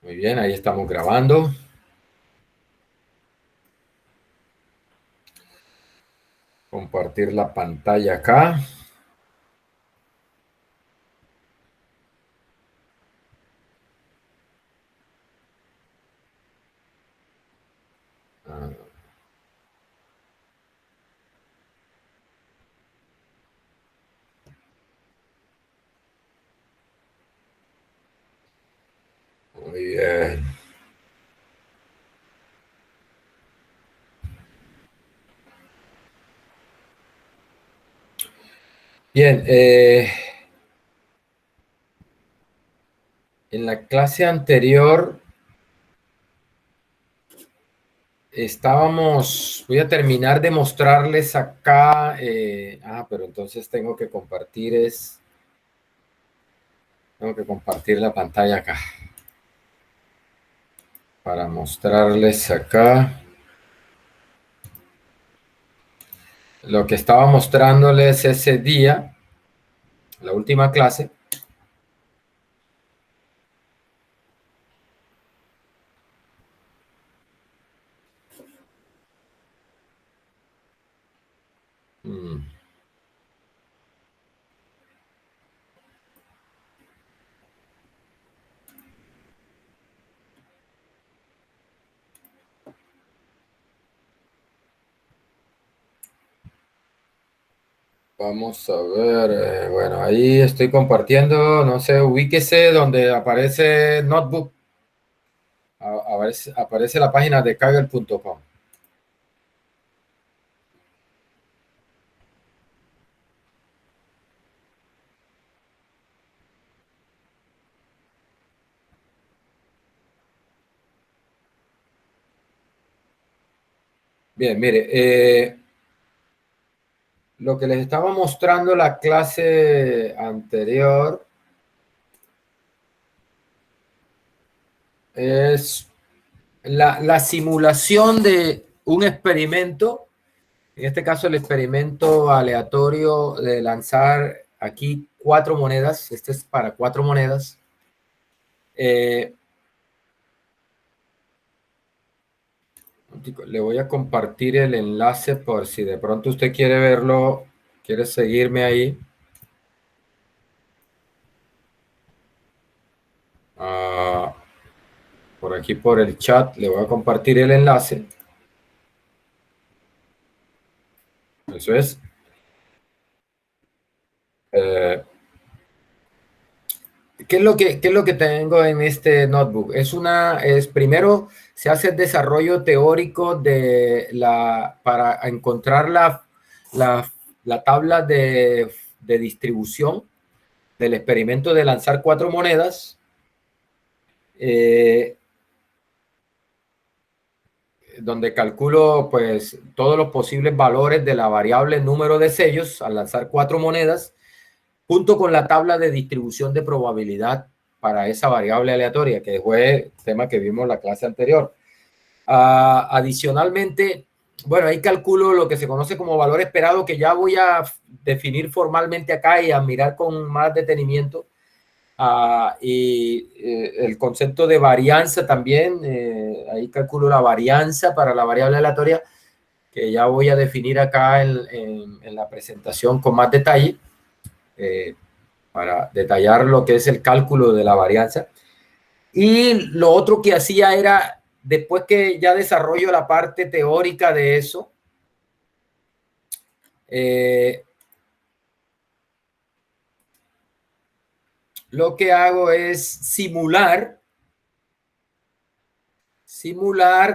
Muy bien, ahí estamos grabando. Compartir la pantalla acá. Ah, muy bien. Bien, en la clase anterior voy a terminar de mostrarles acá, pero entonces tengo que compartir la pantalla acá para mostrarles acá lo que estaba mostrándoles ese día, la última clase. Mm. Vamos a ver, bueno, ahí estoy compartiendo, no sé, ubíquese donde aparece Notebook, aparece la página de Kaggle.com. Bien, mire, lo que les estaba mostrando la clase anterior es la simulación de un experimento, en este caso el experimento aleatorio de lanzar aquí 4 monedas, este es para 4 monedas. Le voy a compartir el enlace por si de pronto usted quiere verlo, quiere seguirme ahí. Por aquí por el chat le voy a compartir el enlace. Eso es. ¿Qué es lo que tengo en este notebook? Primero se hace el desarrollo teórico para encontrar la tabla de distribución del experimento de lanzar 4 monedas. Donde calculo pues todos los posibles valores de la variable número de sellos al lanzar 4 monedas, junto con la tabla de distribución de probabilidad para esa variable aleatoria, que fue el tema que vimos en la clase anterior. Adicionalmente, bueno, ahí calculo lo que se conoce como valor esperado, que ya voy a definir formalmente acá y a mirar con más detenimiento. El concepto de varianza también, ahí calculo la varianza para la variable aleatoria, que ya voy a definir acá en la presentación con más detalle, para detallar lo que es el cálculo de la varianza. Y lo otro que hacía era, después que ya desarrollo la parte teórica de eso, lo que hago es simular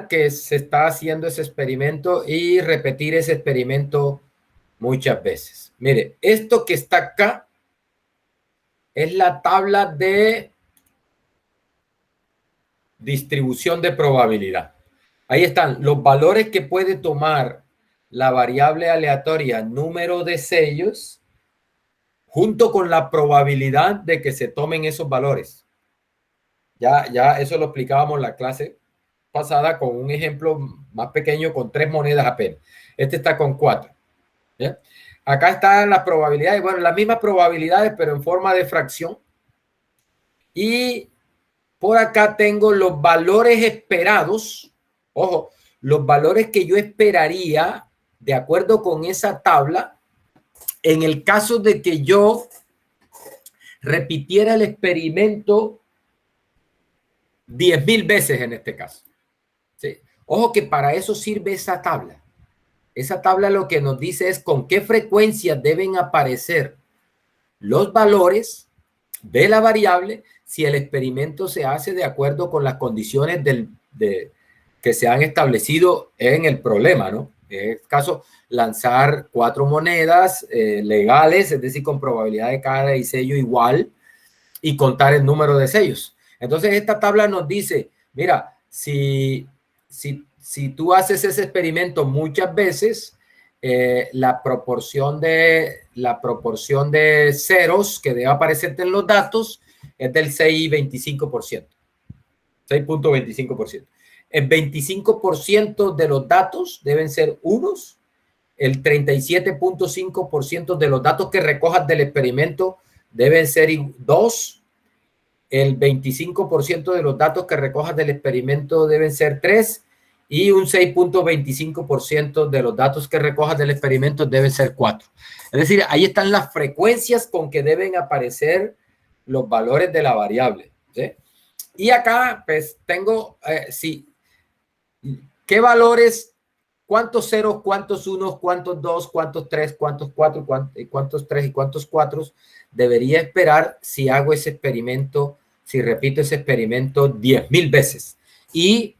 que se está haciendo ese experimento y repetir ese experimento muchas veces. Mire, esto que está acá es la tabla de distribución de probabilidad. Ahí están los valores que puede tomar la variable aleatoria número de sellos junto con la probabilidad de que se tomen esos valores. Ya eso lo explicábamos en la clase pasada con un ejemplo más pequeño con 3 monedas apenas. Este está con 4. ¿Ya? Acá están las probabilidades, bueno, las mismas probabilidades, pero en forma de fracción. Y por acá tengo los valores esperados. Ojo, los valores que yo esperaría de acuerdo con esa tabla en el caso de que yo repitiera el experimento 10,000 veces en este caso. ¿Sí? Ojo que para eso sirve esa tabla. Esa tabla lo que nos dice es con qué frecuencia deben aparecer los valores de la variable si el experimento se hace de acuerdo con las condiciones que se han establecido en el problema, ¿no? En este caso, lanzar 4 monedas legales, es decir, con probabilidad de cada y sello igual y contar el número de sellos. Entonces, esta tabla nos dice, mira, si tú haces ese experimento muchas veces, la proporción de ceros que debe aparecerte en los datos es del 6,25%. 6,25%. El 25% de los datos deben ser unos. El 37,5% de los datos que recojas del experimento deben ser 2. El 25% de los datos que recojas del experimento deben ser 3. Y un 6,25% de los datos que recojas del experimento deben ser 4. Es decir, ahí están las frecuencias con que deben aparecer los valores de la variable, ¿sí? Y acá, pues, tengo, ¿qué valores? ¿Cuántos ceros, cuántos unos, cuántos dos, cuántos tres, cuántos cuatro, cuántos tres y cuántos cuatro debería esperar si hago ese experimento, si repito ese experimento 10,000 veces? Y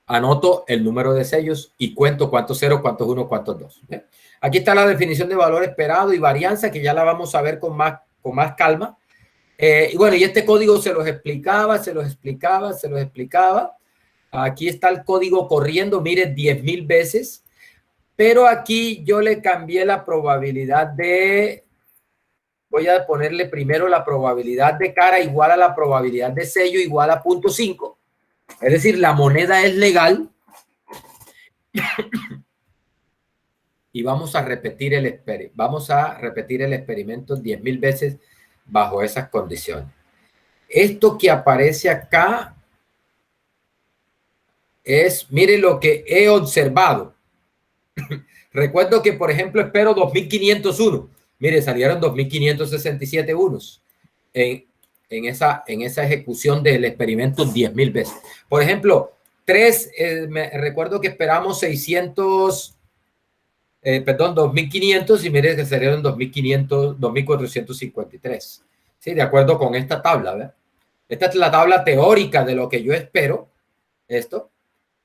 anoto el número de sellos y cuento cuántos ceros, cuántos unos, cuántos dos. Aquí está la definición de valor esperado y varianza, que ya la vamos a ver con más calma. Y bueno, y este código se los explicaba. Aquí está el código corriendo, mire, 10,000 veces. Pero aquí yo le cambié la probabilidad de... Voy a ponerle primero la probabilidad de cara igual a la probabilidad de sello igual a 0,5. Es decir, la moneda es legal. Y vamos a repetir el experimento 10,000 veces bajo esas condiciones. Esto que aparece acá es, mire lo que he observado. Recuerdo que, por ejemplo, espero 2,501. Mire, salieron 2,567 unos en esa ejecución del experimento 10,000 veces. Por ejemplo, me recuerdo que esperamos 2,500 y mire que salieron 2,453. Sí, de acuerdo con esta tabla, ¿verdad? Esta es la tabla teórica de lo que yo espero. Esto,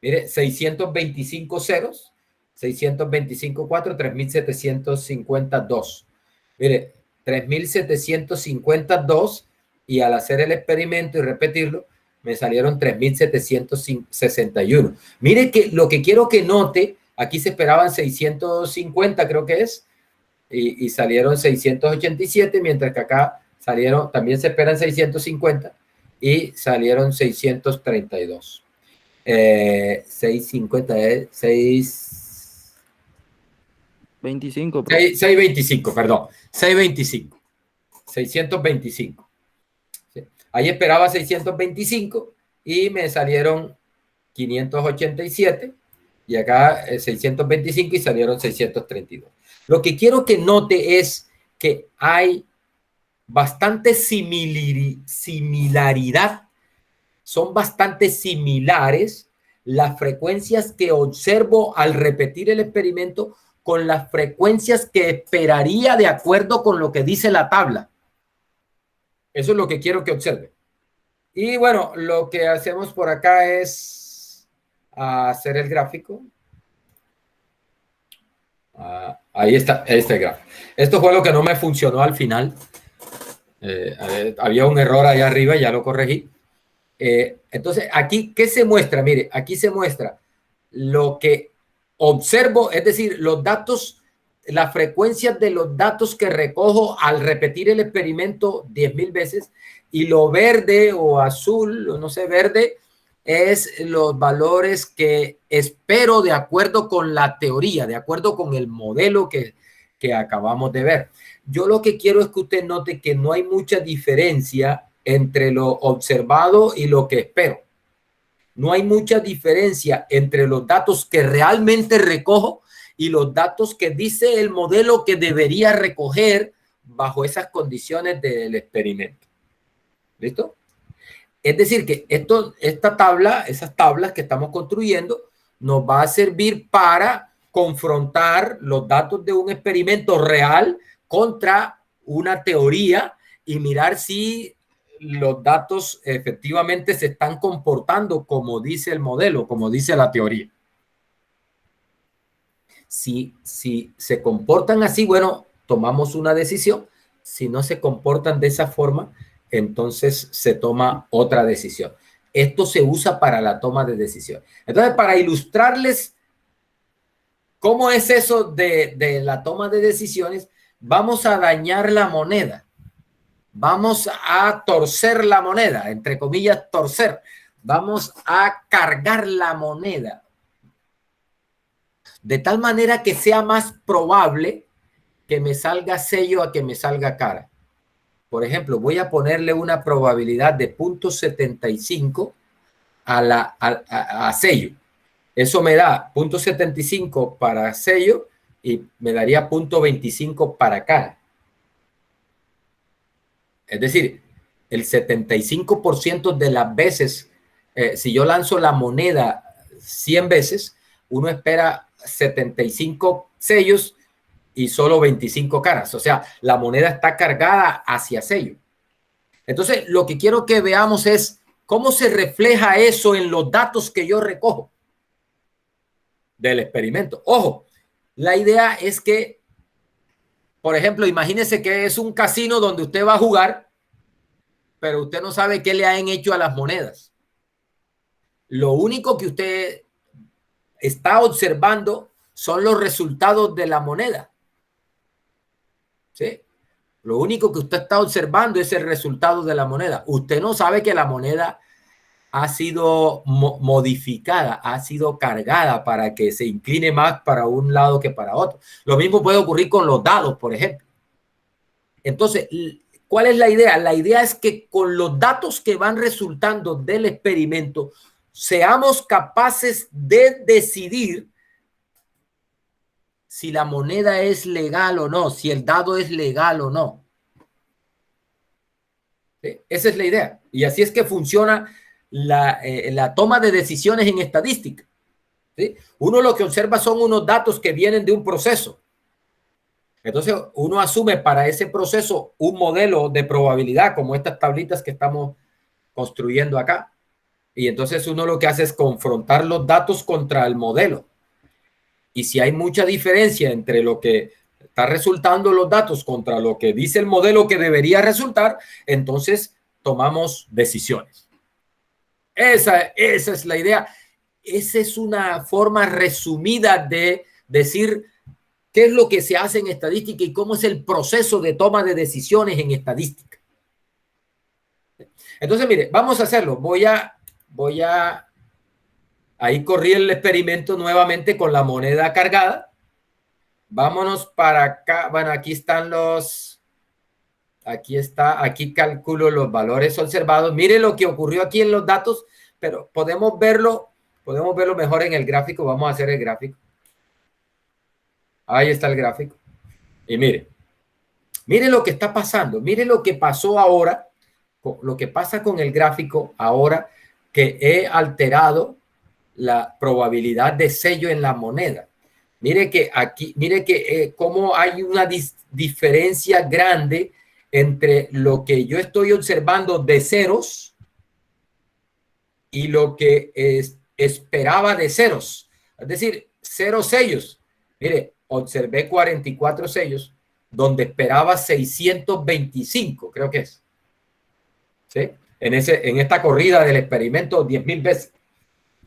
mire, 625 ceros, 625 4, 3,752. Mire, 3,752 y al hacer el experimento y repetirlo, me salieron 3,761. Mire que lo que quiero que note, aquí se esperaban 650, creo que es, y salieron 687, mientras que acá también se esperan 650 y salieron 632. 650 es 625, 625, perdón, 625, 625. ¿Sí? Ahí esperaba 625 y me salieron 587 y acá 625 y salieron 632. Lo que quiero que note es que hay bastante similaridad. Son bastante similares las frecuencias que observo al repetir el experimento con las frecuencias que esperaría de acuerdo con lo que dice la tabla. Eso es lo que quiero que observe. Y bueno, lo que hacemos por acá es hacer el gráfico. Ahí está, este gráfico. Esto fue lo que no me funcionó al final. Había un error ahí arriba, ya lo corregí. Entonces, aquí, ¿qué se muestra? Mire, aquí se muestra lo que observo, es decir, los datos, las frecuencias de los datos que recojo al repetir el experimento 10,000 veces, y lo verde o azul, o no sé, verde, es los valores que espero de acuerdo con la teoría, de acuerdo con el modelo que acabamos de ver. Yo lo que quiero es que usted note que no hay mucha diferencia entre lo observado y lo que espero. No hay mucha diferencia entre los datos que realmente recojo y los datos que dice el modelo que debería recoger bajo esas condiciones del experimento. ¿Listo? Es decir, que esta tabla, esas tablas que estamos construyendo, nos va a servir para confrontar los datos de un experimento real contra una teoría y mirar si los datos efectivamente se están comportando como dice el modelo, como dice la teoría. Si se comportan así, bueno, tomamos una decisión. Si no se comportan de esa forma, entonces se toma otra decisión. Esto se usa para la toma de decisión. Entonces, para ilustrarles cómo es eso de la toma de decisiones, vamos a dañar la moneda. Vamos a torcer la moneda, entre comillas, torcer. Vamos a cargar la moneda de tal manera que sea más probable que me salga sello a que me salga cara. Por ejemplo, voy a ponerle una probabilidad de 0.75 a sello. Eso me da 0.75 para sello y me daría 0.25 para cara. Es decir, el 75% de las veces, si yo lanzo la moneda 100 veces, uno espera 75 sellos y solo 25 caras. O sea, la moneda está cargada hacia sello. Entonces, lo que quiero que veamos es cómo se refleja eso en los datos que yo recojo del experimento. Ojo, la idea es que, por ejemplo, imagínese que es un casino donde usted va a jugar, pero usted no sabe qué le han hecho a las monedas. Lo único que usted está observando son los resultados de la moneda. ¿Sí? Lo único que usted está observando es el resultado de la moneda. Usted no sabe que la moneda ha sido modificada, ha sido cargada para que se incline más para un lado que para otro. Lo mismo puede ocurrir con los dados, por ejemplo. Entonces, ¿cuál es la idea? La idea es que con los datos que van resultando del experimento, seamos capaces de decidir si la moneda es legal o no, si el dado es legal o no. ¿Sí? Esa es la idea. Y así es que funciona la toma de decisiones en estadística. ¿Sí? Uno lo que observa son unos datos que vienen de un proceso. Entonces, uno asume para ese proceso un modelo de probabilidad, como estas tablitas que estamos construyendo acá. Y entonces uno lo que hace es confrontar los datos contra el modelo. Y si hay mucha diferencia entre lo que está resultando los datos contra lo que dice el modelo que debería resultar, entonces tomamos decisiones. Esa es la idea. Esa es una forma resumida de decir qué es lo que se hace en estadística y cómo es el proceso de toma de decisiones en estadística. Entonces, mire, vamos a hacerlo. Voy a ahí corrí el experimento nuevamente con la moneda cargada. Vámonos para acá. Bueno, aquí están aquí calculo los valores observados. Mire lo que ocurrió aquí en los datos, pero podemos verlo mejor en el gráfico. Vamos a hacer el gráfico. Ahí está el gráfico. Y mire lo que está pasando. Mire lo que pasó ahora, lo que pasa con el gráfico ahora que he alterado la probabilidad de sello en la moneda. Mire que aquí, cómo hay una diferencia grande entre lo que yo estoy observando de ceros y lo que esperaba de ceros. Es decir, 0 sellos. Mire, observé 44 sellos donde esperaba 625, creo que es. ¿Sí? En esta corrida del experimento 10,000 veces.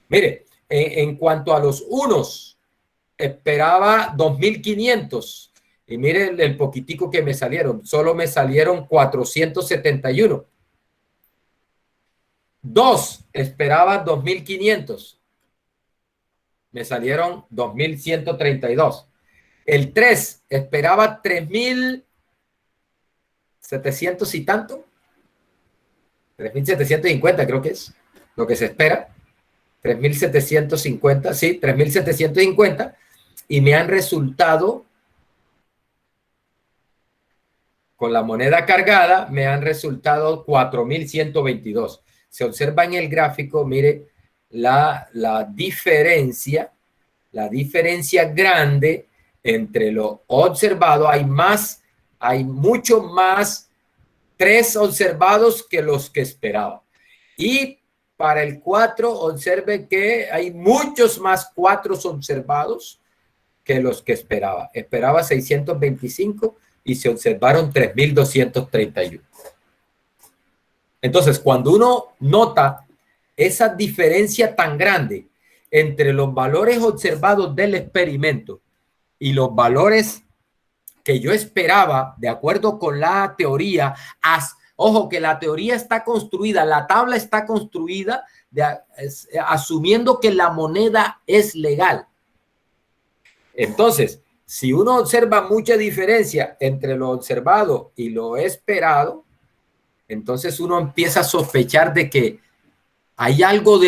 Mire, en cuanto a los unos, esperaba 2,500. Y miren el poquitico que me salieron. Solo me salieron 471. Dos, esperaba 2,500. Me salieron 2,132. El 3, esperaba 3,700 y tanto. 3.750 creo que es lo que se espera. 3.750, sí, 3.750. Y me han resultado, con la moneda cargada, me han resultado 4.122. Se observa en el gráfico, mire, la diferencia grande entre lo observado. Hay mucho más 3 observados que los que esperaba. Y para el 4, observe que hay muchos más 4 observados que los que esperaba. Esperaba 625 y se observaron 3.231. Entonces, cuando uno nota esa diferencia tan grande entre los valores observados del experimento y los valores que yo esperaba, de acuerdo con la teoría, ojo, que la teoría está construida, la tabla está construida asumiendo que la moneda es legal. Entonces, si uno observa mucha diferencia entre lo observado y lo esperado, entonces uno empieza a sospechar de que hay algo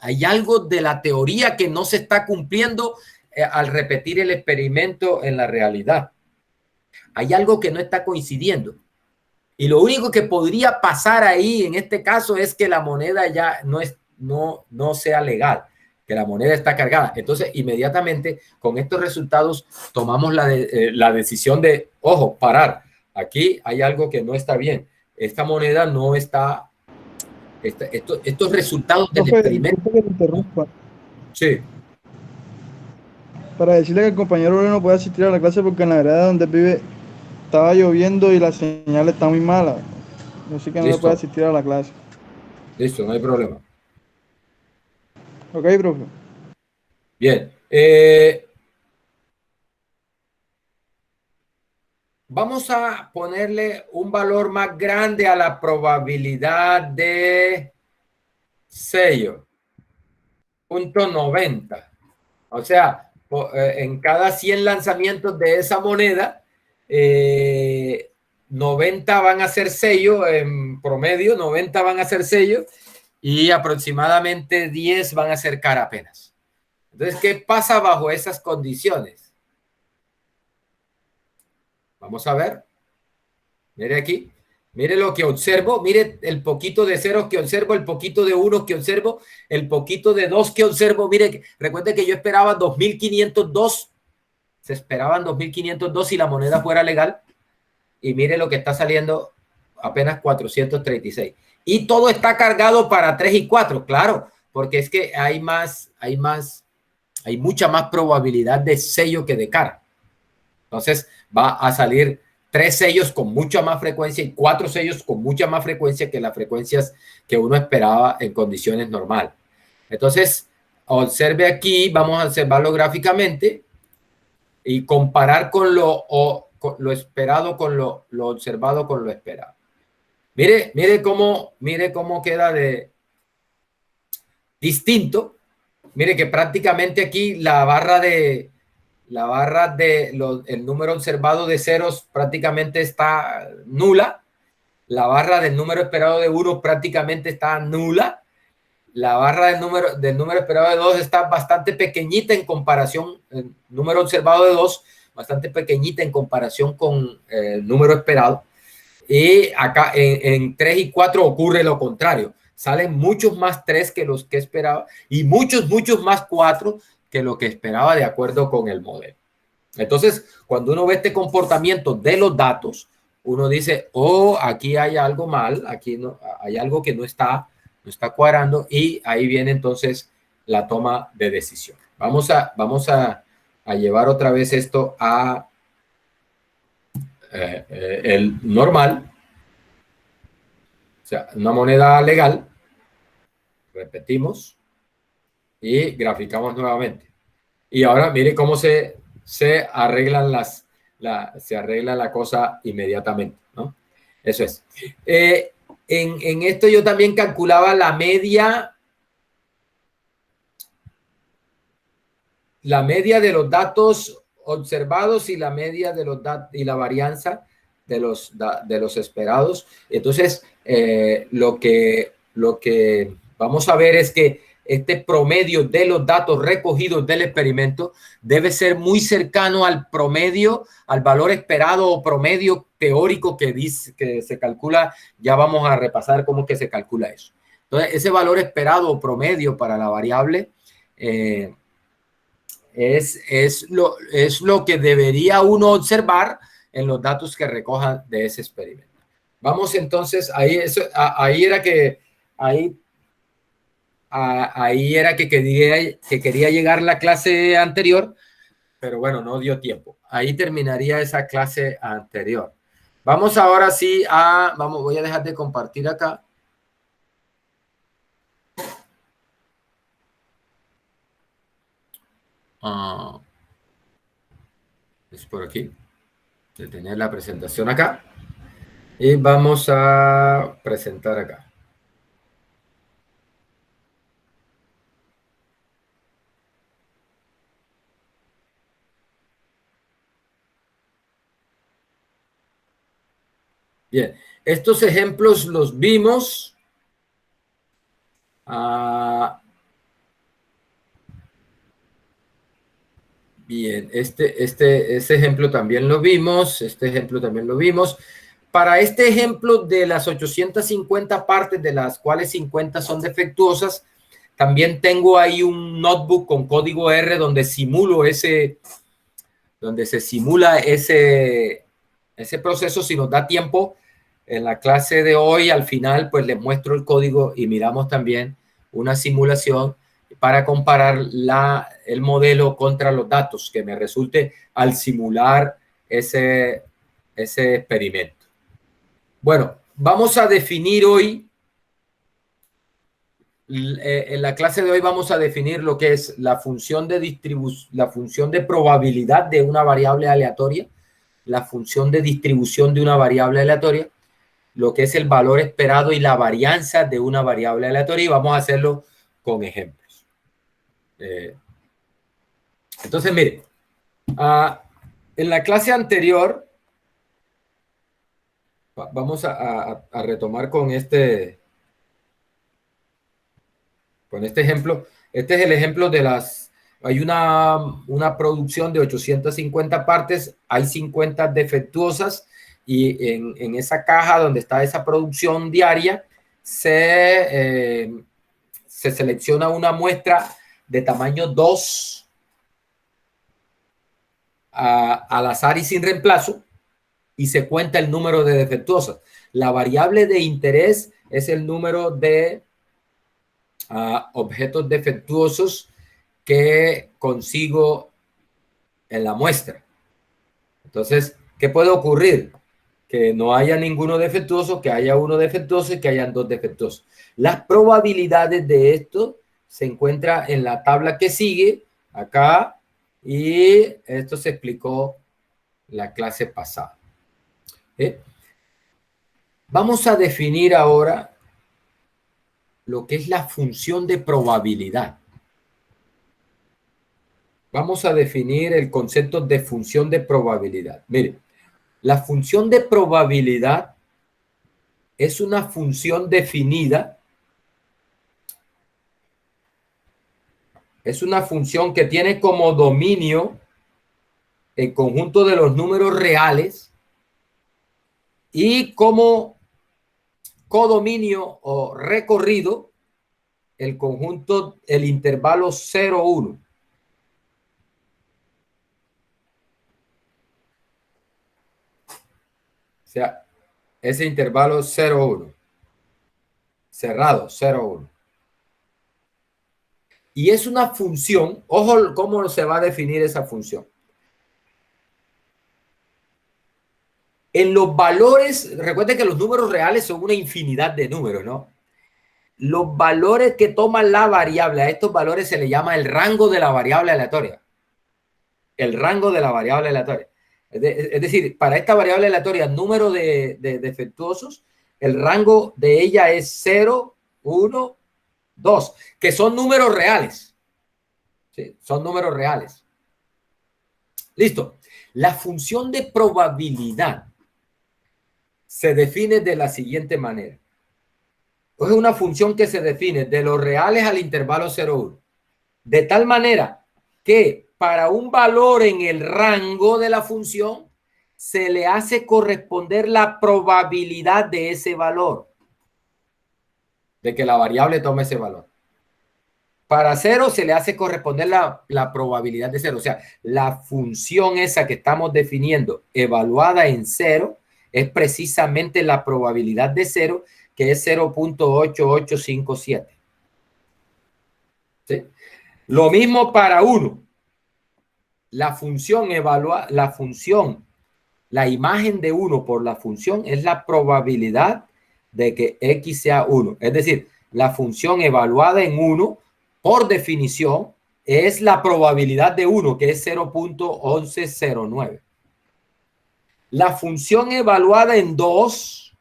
hay algo de la teoría que no se está cumpliendo al repetir el experimento en la realidad. Hay algo que no está coincidiendo. Y lo único que podría pasar ahí en este caso es que la moneda ya no sea legal, que la moneda está cargada. Entonces, inmediatamente con estos resultados tomamos la decisión de, ojo, parar. Aquí hay algo que no está bien. Esta moneda no está, estos resultados del experimento. Disculpe que te interrumpa. Sí. Para decirle que el compañero no puede asistir a la clase porque en la vereda donde vive estaba lloviendo y la señal está muy mala. Así que no puede Listo, asistir a la clase. listo, no hay problema. Ok, profe. Bien. Vamos a ponerle un valor más grande a la probabilidad de sello. 0.90. O sea, en cada 100 lanzamientos de esa moneda, 90 van a ser sello en promedio, 90 van a ser sello y aproximadamente 10 van a ser carapenas. Entonces, ¿qué pasa bajo esas condiciones? Vamos a ver. Mire aquí. Mire lo que observo. Mire el poquito de ceros que observo, el poquito de unos que observo, el poquito de dos que observo. Mire, recuerde que yo esperaba 2.502. Se esperaban 2.502 si la moneda fuera legal. Y mire lo que está saliendo, apenas 436. Y todo está cargado para 3 y 4, claro, porque es que hay mucha más probabilidad de sello que de cara. Entonces va a salir 3 sellos con mucha más frecuencia y 4 sellos con mucha más frecuencia que las frecuencias que uno esperaba en condiciones normales. Entonces, observe aquí, vamos a observarlo gráficamente y comparar con lo esperado con lo observado con lo esperado. Mire cómo queda de distinto. Mire que prácticamente aquí el número observado de ceros prácticamente está nula. La barra del número esperado de 1 prácticamente está nula. La barra del número esperado de 2 está bastante pequeñita en comparación, el número observado de 2, bastante pequeñita en comparación con el número esperado. Y acá en 3 y 4 ocurre lo contrario. Salen muchos más 3 que los que esperaba y muchos más 4 que lo que esperaba de acuerdo con el modelo. Entonces, cuando uno ve este comportamiento de los datos, uno dice, oh, aquí hay algo mal, aquí no, hay algo que no está cuadrando y ahí viene entonces la toma de decisión. Vamos a llevar otra vez esto a el normal, o sea, una moneda legal. Repetimos y graficamos nuevamente. Y ahora mire cómo se arreglan se arregla la cosa inmediatamente, ¿no? Eso es. En esto yo también calculaba la media de los datos observados y la media de los datos y la varianza de los esperados. Entonces, lo que vamos a ver es que este promedio de los datos recogidos del experimento debe ser muy cercano al promedio, al valor esperado o promedio teórico que dice que se calcula. Ya vamos a repasar cómo es que se calcula eso. Entonces, ese valor esperado o promedio para la variable es lo que debería uno observar en los datos que recojan de ese experimento. Vamos entonces, ahí era que quería llegar la clase anterior, pero bueno, no dio tiempo. Ahí terminaría esa clase anterior. Vamos ahora sí voy a dejar de compartir acá. Es por aquí. Detener la presentación acá. Y vamos a presentar acá. Bien, estos ejemplos los vimos. Bien, este ejemplo también lo vimos. Este ejemplo también lo vimos. Para este ejemplo de las 850 partes, de las cuales 50 son defectuosas, también tengo ahí un notebook con código R donde se simula ese proceso. Si nos da tiempo, en la clase de hoy, al final, pues les muestro el código y miramos también una simulación para comparar el modelo contra los datos que me resulte al simular ese experimento. Bueno, vamos a definir hoy, en la clase de hoy vamos a definir lo que es la función de probabilidad de una variable aleatoria, la función de distribución de una variable aleatoria, lo que es el valor esperado y la varianza de una variable aleatoria, y vamos a hacerlo con ejemplos. Entonces, miren, en la clase anterior, vamos a retomar con este ejemplo. Este es el ejemplo hay una producción de 850 partes, hay 50 defectuosas, y en esa caja donde está esa producción diaria se selecciona una muestra de tamaño 2 al azar y sin reemplazo, y se cuenta el número de defectuosas. La variable de interés es el número de objetos defectuosos que consigo en la muestra. Entonces, ¿qué puede ocurrir? Que no haya ninguno defectuoso, que haya uno defectuoso y que hayan dos defectuosos. Las probabilidades de esto se encuentra en la tabla que sigue acá, y esto se explicó la clase pasada. Vamos a definir ahora lo que es la función de probabilidad. Vamos a definir el concepto de función de probabilidad. Mire, la función de probabilidad es una función definida. Es una función que tiene como dominio el conjunto de los números reales y como codominio o recorrido el conjunto, el intervalo 0, 1. O sea, ese intervalo 0, 1. Cerrado, 0, 1. Y es una función, ojo cómo se va a definir esa función. En los valores, recuerden que los números reales son una infinidad de números, ¿no? Los valores que toman la variable, a estos valores se le llama el rango de la variable aleatoria. El rango de la variable aleatoria. Es decir, para esta variable aleatoria, número de defectuosos, el rango de ella es 0, 1, 2, que son números reales. Sí, son números reales. Listo. La función de probabilidad se define de la siguiente manera. Es una función que se define de los reales al intervalo 0,1. De tal manera que para un valor en el rango de la función se le hace corresponder la probabilidad de ese valor, de que la variable tome ese valor. Para 0 se le hace corresponder la probabilidad de 0. O sea, la función esa que estamos definiendo evaluada en 0 es precisamente la probabilidad de 0, que es 0.8857. ¿Sí? Lo mismo para 1. La función la imagen de 1 por la función es la probabilidad de que x sea 1. Es decir, la función evaluada en 1, por definición, es la probabilidad de 1, que es 0.1109. La función evaluada en 2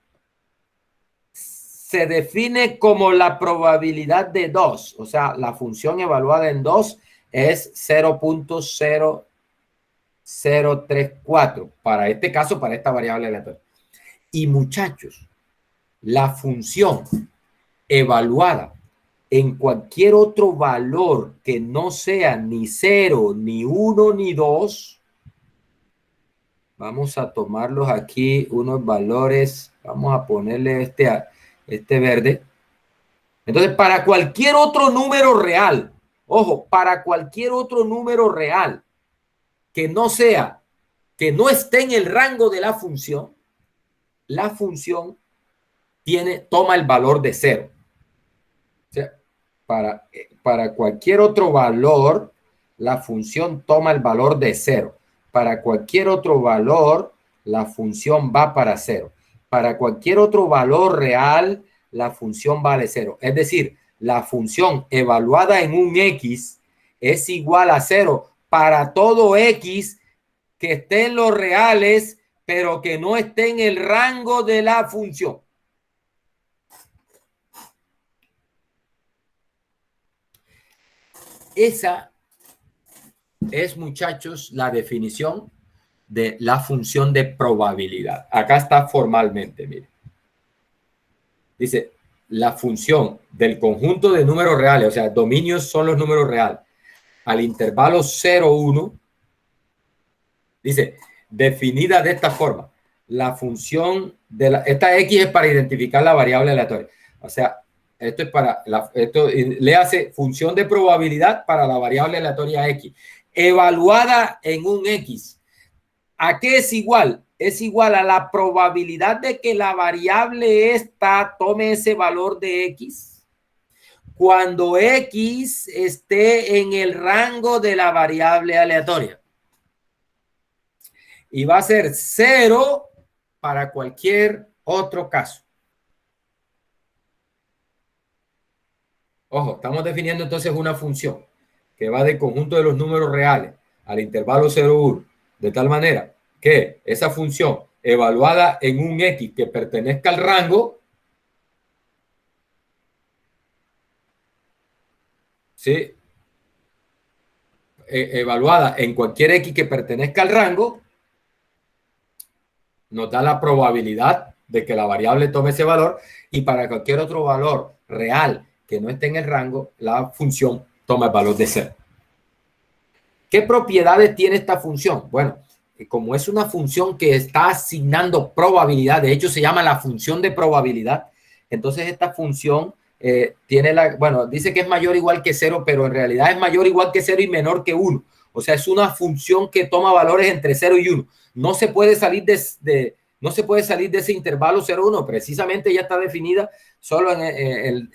se define como la probabilidad de 2. O sea, la función evaluada en 2 es 0.0034. Para este caso, para esta variable aleatoria. Y muchachos, la función evaluada en cualquier otro valor que no sea ni 0, ni 1, ni 2, vamos a tomarlos aquí unos valores, vamos a ponerle este verde. Entonces, para cualquier otro número real, ojo, para cualquier otro número real que no esté en el rango de la función toma el valor de 0. O sea, para cualquier otro valor, la función toma el valor de 0. Para cualquier otro valor, la función va para 0. Para cualquier otro valor real, la función vale 0. Es decir, la función evaluada en un x es igual a 0 para todo x que esté en los reales, pero que no esté en el rango de la función. Esa es, muchachos, la definición de la función de probabilidad. Acá está formalmente, miren. Dice, la función del conjunto de números reales, o sea, dominios son los números reales, al intervalo 0, 1, dice, definida de esta forma. La función de esta x es para identificar la variable aleatoria. O sea, esto es para, le hace función de probabilidad para la variable aleatoria x, evaluada en un x. ¿A qué es igual? Es igual a la probabilidad de que la variable esta tome ese valor de x cuando x esté en el rango de la variable aleatoria. Y va a ser 0 para cualquier otro caso. Ojo, estamos definiendo entonces una función que va del conjunto de los números reales al intervalo 0, 1, de tal manera que esa función evaluada en un x que pertenezca al rango, ¿sí? Evaluada en cualquier x que pertenezca al rango, nos da la probabilidad de que la variable tome ese valor, y para cualquier otro valor real que no esté en el rango, la función toma el valor de 0. ¿Qué propiedades tiene esta función? Bueno, como es una función que está asignando probabilidad, de hecho se llama la función de probabilidad, entonces esta función dice que es mayor o igual que 0, pero en realidad es mayor o igual que 0 y menor que 1. O sea, es una función que toma valores entre 0 y 1. No se puede salir de ese intervalo 0, 1. Precisamente ya está definida solo en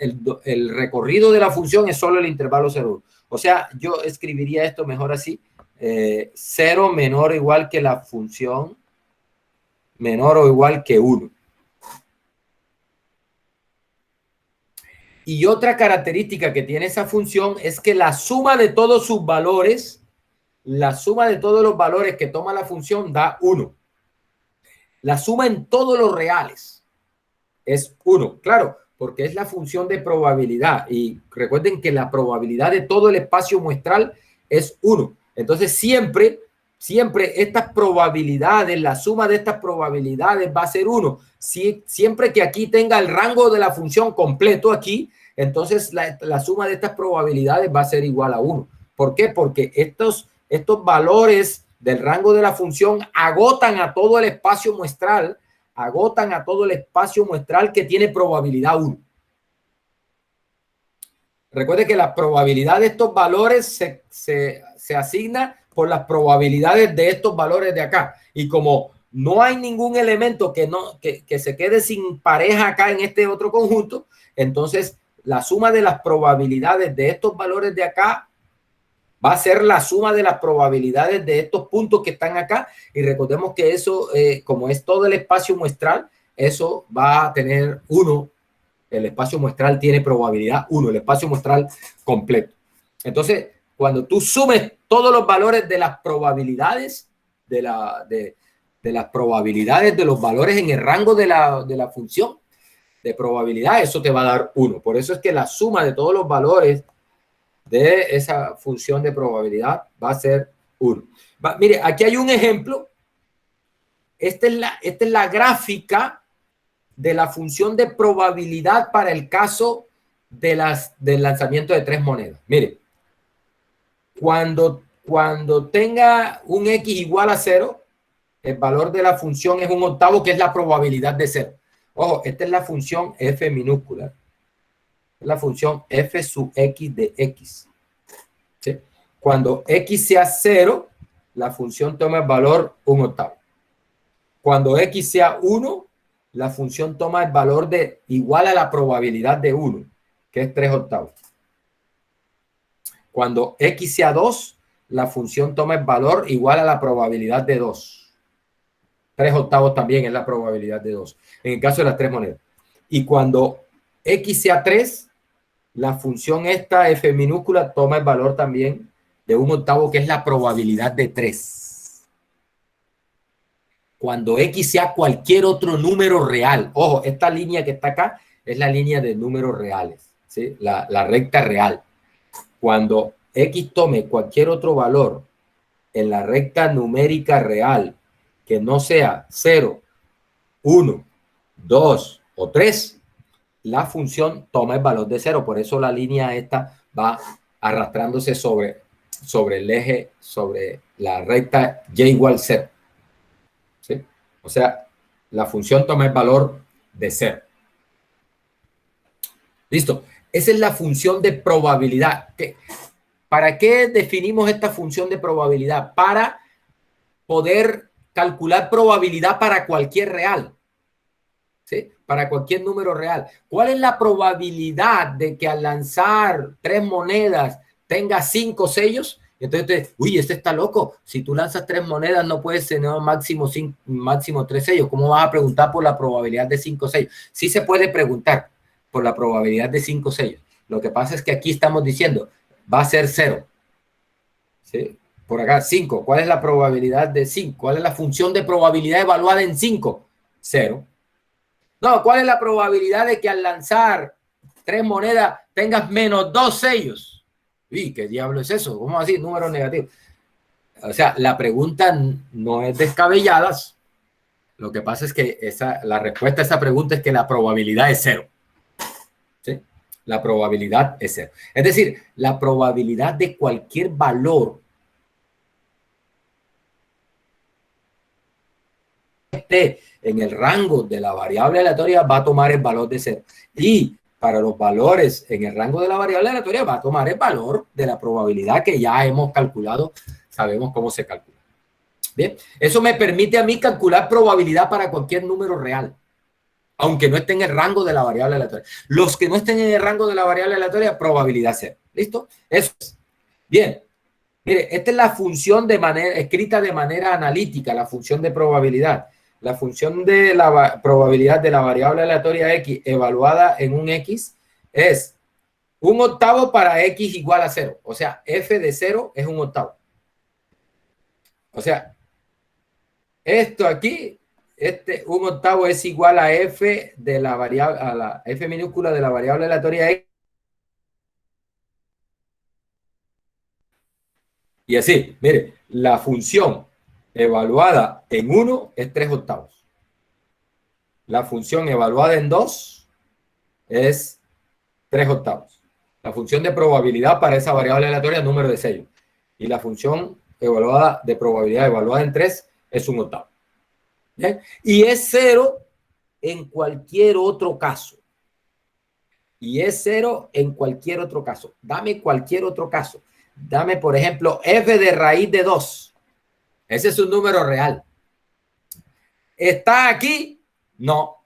el recorrido de la función es solo el intervalo 0, 1. O sea, yo escribiría esto mejor así. 0 menor o igual que la función menor o igual que 1. Y otra característica que tiene esa función es que la suma de todos sus valores, la suma de todos los valores que toma la función da 1. La suma en todos los reales es 1. Claro, porque es la función de probabilidad. Y recuerden que la probabilidad de todo el espacio muestral es 1. Entonces siempre siempre estas probabilidades, la suma de estas probabilidades va a ser 1. Siempre que aquí tenga el rango de la función completo aquí, entonces la suma de estas probabilidades va a ser igual a 1. ¿Por qué? Porque estos valores del rango de la función agotan a todo el espacio muestral, que tiene probabilidad 1. Recuerde que la probabilidad de estos valores se asigna por las probabilidades de estos valores de acá. Y como no hay ningún elemento que se quede sin pareja acá en este otro conjunto, entonces la suma de las probabilidades de estos valores de acá va a ser la suma de las probabilidades de estos puntos que están acá. Y recordemos que eso, como es todo el espacio muestral, eso va a tener 1. El espacio muestral tiene probabilidad 1, el espacio muestral completo. Entonces, cuando tú sumes todos los valores de las probabilidades, de las probabilidades de los valores en el rango de la función de probabilidad, eso te va a dar 1. Por eso es que la suma de todos los valores de esa función de probabilidad va a ser 1. Mire, aquí hay un ejemplo. Esta es la gráfica de la función de probabilidad para el caso del lanzamiento de 3 monedas. Mire, cuando tenga un x igual a 0, el valor de la función es 1/8, que es la probabilidad de 0. Ojo, esta es la función f minúscula. Es la función f sub x de x. ¿Sí? Cuando x sea 0, la función toma el valor 1/8. Cuando x sea 1, la función toma el valor de igual a la probabilidad de 1, que es 3/8. Cuando x sea 2, la función toma el valor igual a la probabilidad de 2. 3/8 también es la probabilidad de 2, en el caso de las 3 monedas. Y cuando x sea 3, la función esta f minúscula toma el valor también de 1/8, que es la probabilidad de 3. Cuando x sea cualquier otro número real, ojo, esta línea que está acá es la línea de números reales, ¿sí? La recta real. Cuando x tome cualquier otro valor en la recta numérica real que no sea 0, 1, 2 o 3, la función toma el valor de 0. Por eso la línea esta va arrastrándose sobre el eje, sobre la recta y igual 0. ¿Sí? O sea, la función toma el valor de 0. Listo. Esa es la función de probabilidad. ¿Para qué definimos esta función de probabilidad? Para poder calcular probabilidad para cualquier real. ¿Sí? Para cualquier número real. ¿Cuál es la probabilidad de que al lanzar 3 monedas tenga 5 sellos? Entonces, uy, este está loco. Si tú lanzas 3 monedas, no puedes tener máximo 3 sellos. ¿Cómo vas a preguntar por la probabilidad de 5 sellos? Sí se puede preguntar por la probabilidad de 5 sellos. Lo que pasa es que aquí estamos diciendo, va a ser 0. ¿Sí? Por acá, 5. ¿Cuál es la probabilidad de 5? ¿Cuál es la función de probabilidad evaluada en 5? 0. No, ¿cuál es la probabilidad de que al lanzar 3 monedas tengas menos 2 sellos? ¿Y qué diablo es eso? ¿Cómo así? Números negativos. O sea, la pregunta no es descabellada. Lo que pasa es que la respuesta a esa pregunta es que la probabilidad es 0. ¿Sí? La probabilidad es 0. Es decir, la probabilidad de cualquier valor esté en el rango de la variable aleatoria va a tomar el valor de 0. Y para los valores en el rango de la variable aleatoria va a tomar el valor de la probabilidad que ya hemos calculado. Sabemos cómo se calcula. Bien, eso me permite a mí calcular probabilidad para cualquier número real, aunque no esté en el rango de la variable aleatoria. Los que no estén en el rango de la variable aleatoria, probabilidad 0. ¿Listo? Eso es. Bien. Mire, esta es la función escrita de manera analítica, la función de probabilidad. La función de la probabilidad de la variable aleatoria x evaluada en un x es 1/8 para x igual a 0. O sea, f de 0 es 1/8. O sea, esto aquí, 1/8 es igual a f de la variable, a la f minúscula de la variable aleatoria x. Y así, mire, la función evaluada en 1 es 3/8. La función evaluada en 2 es 3/8. La función de probabilidad para esa variable aleatoria es número de sellos. Y la función evaluada de probabilidad evaluada en 3 es 1/8. ¿Bien? Y es 0 en cualquier otro caso. Y es 0 en cualquier otro caso. Dame cualquier otro caso. Dame, por ejemplo, f de raíz de 2. Ese es un número real. ¿Está aquí? No.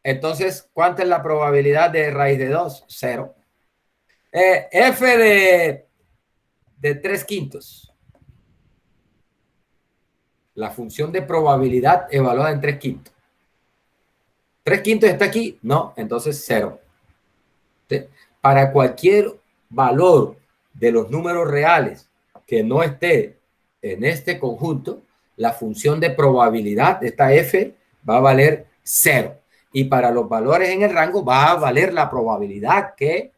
Entonces, ¿cuánta es la probabilidad de raíz de 2? 0. F de 3/5. La función de probabilidad evaluada en 3/5. ¿3/5 está aquí? No. Entonces, 0. ¿Sí? Para cualquier valor de los números reales que no esté en este conjunto, la función de probabilidad, esta f, va a valer 0. Y para los valores en el rango va a valer la probabilidad que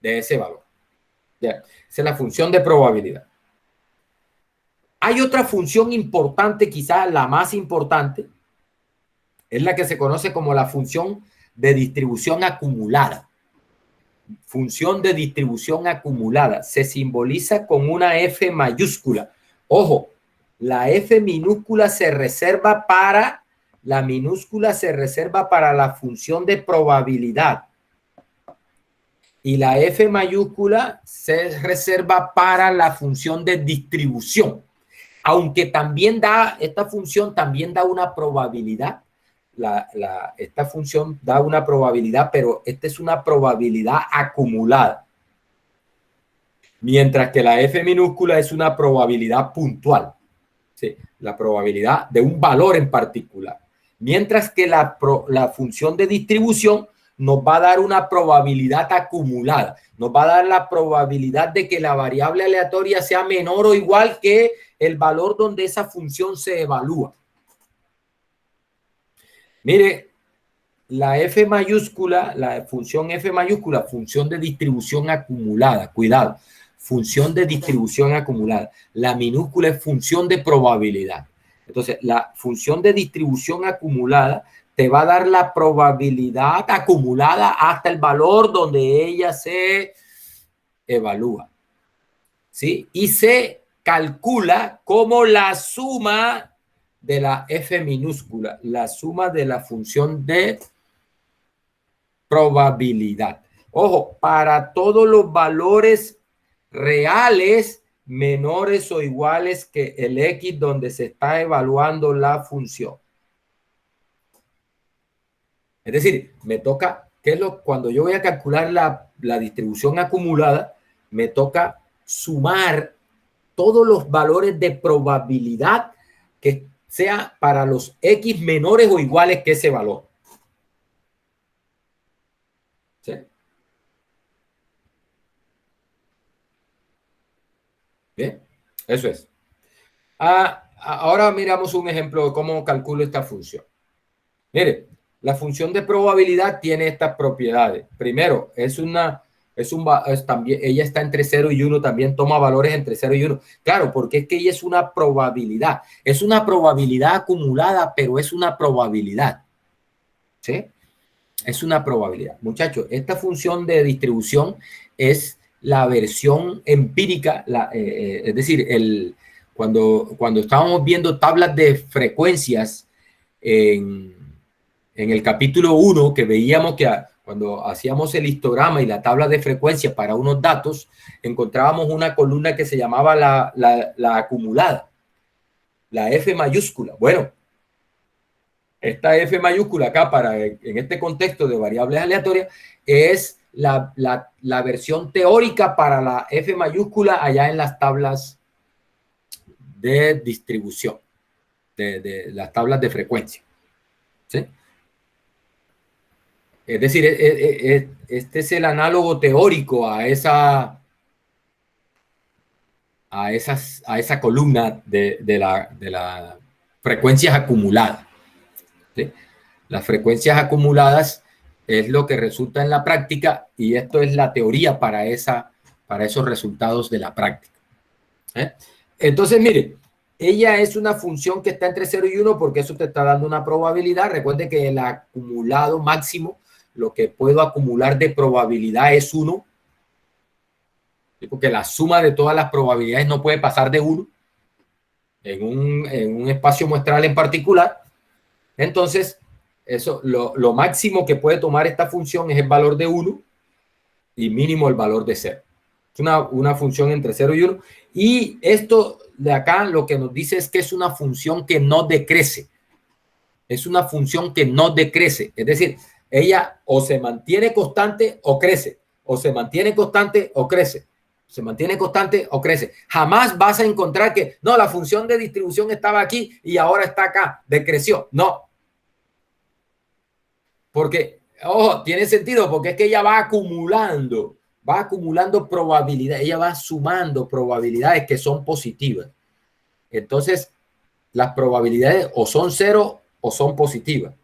de ese valor. Ya. Esa es la función de probabilidad. Hay otra función importante, quizás la más importante, es la que se conoce como la función de distribución acumulada. Función de distribución acumulada. Se simboliza con una F mayúscula. Ojo, la F minúscula se reserva para, la minúscula se reserva para la función de probabilidad. Y la F mayúscula se reserva para la función de distribución. Aunque también da, esta función también da una probabilidad. Esta función da una probabilidad, pero esta es una probabilidad acumulada. Mientras que la F minúscula es una probabilidad puntual. ¿Sí? La probabilidad de un valor en particular. Mientras que la función de distribución nos va a dar una probabilidad acumulada. Nos va a dar la probabilidad de que la variable aleatoria sea menor o igual que el valor donde esa función se evalúa. Mire, la F mayúscula, la función F mayúscula, función de distribución acumulada. Cuidado, función de distribución acumulada. La minúscula es función de probabilidad. Entonces, la función de distribución acumulada te va a dar la probabilidad acumulada hasta el valor donde ella se evalúa. ¿Sí? Y se calcula como la suma de la F minúscula, la suma de la función de probabilidad. Ojo, para todos los valores reales menores o iguales que el X donde se está evaluando la función. Es decir, me toca, ¿qué es cuando yo voy a calcular la distribución acumulada, me toca sumar todos los valores de probabilidad que sea para los X menores o iguales que ese valor. ¿Sí? Bien, eso es. Ahora miramos un ejemplo de cómo calculo esta función. Mire, la función de probabilidad tiene estas propiedades. Primero, también, ella está entre 0 y 1, también toma valores entre 0 y 1. Claro, porque es que ella es una probabilidad. Es una probabilidad acumulada, pero es una probabilidad. ¿Sí? Es una probabilidad. Muchachos, esta función de distribución es la versión empírica, es decir, cuando estábamos viendo tablas de frecuencias en el capítulo 1, que veíamos que cuando hacíamos el histograma y la tabla de frecuencias para unos datos, encontrábamos una columna que se llamaba la acumulada, la F mayúscula. Bueno, esta F mayúscula acá en este contexto de variables aleatorias es la versión teórica para la F mayúscula allá en las tablas de distribución, de las tablas de frecuencia. ¿Sí? Es decir, este es el análogo teórico a esa columna de las frecuencias acumuladas. ¿Sí? Las frecuencias acumuladas es lo que resulta en la práctica y esto es la teoría para esos resultados de la práctica. Entonces, mire, ella es una función que está entre 0 y 1 porque eso te está dando una probabilidad. Recuerde que el acumulado máximo, lo que puedo acumular de probabilidad es 1, porque la suma de todas las probabilidades no puede pasar de 1 en un espacio muestral en particular. Entonces, eso, lo máximo que puede tomar esta función es el valor de 1 y mínimo el valor de 0. Es una función entre 0 y 1. Y esto de acá lo que nos dice es que es una función que no decrece. Es una función que no decrece. Es decir, ella o se mantiene constante o crece. O se mantiene constante o crece. Se mantiene constante o crece. Jamás vas a encontrar que, no, la función de distribución estaba aquí y ahora está acá. Decreció. No. Porque, ojo, tiene sentido porque es que ella va acumulando probabilidades, ella va sumando probabilidades que son positivas. Entonces, las probabilidades o son 0 o son positivas.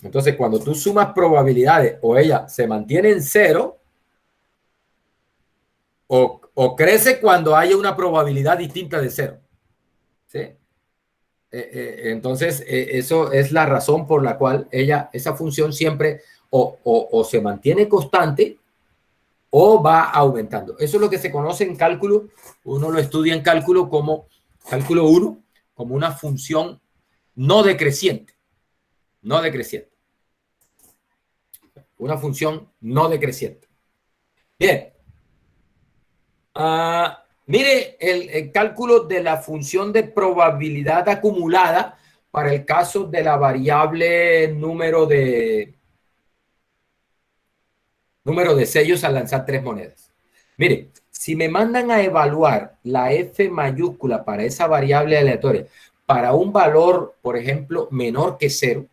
Entonces, cuando tú sumas probabilidades o ella se mantiene en 0 o crece cuando haya una probabilidad distinta de 0. ¿Sí? Entonces, eso es la razón por la cual esa función siempre o se mantiene constante o va aumentando. Eso es lo que se conoce en cálculo. Uno lo estudia en cálculo como cálculo 1, como una función no decreciente. No decreciente. Una función no decreciente. Bien. Mire el cálculo de la función de probabilidad acumulada para el caso de la variable número de sellos al lanzar 3 monedas. Mire, si me mandan a evaluar la F mayúscula para esa variable aleatoria para un valor, por ejemplo, menor que 0,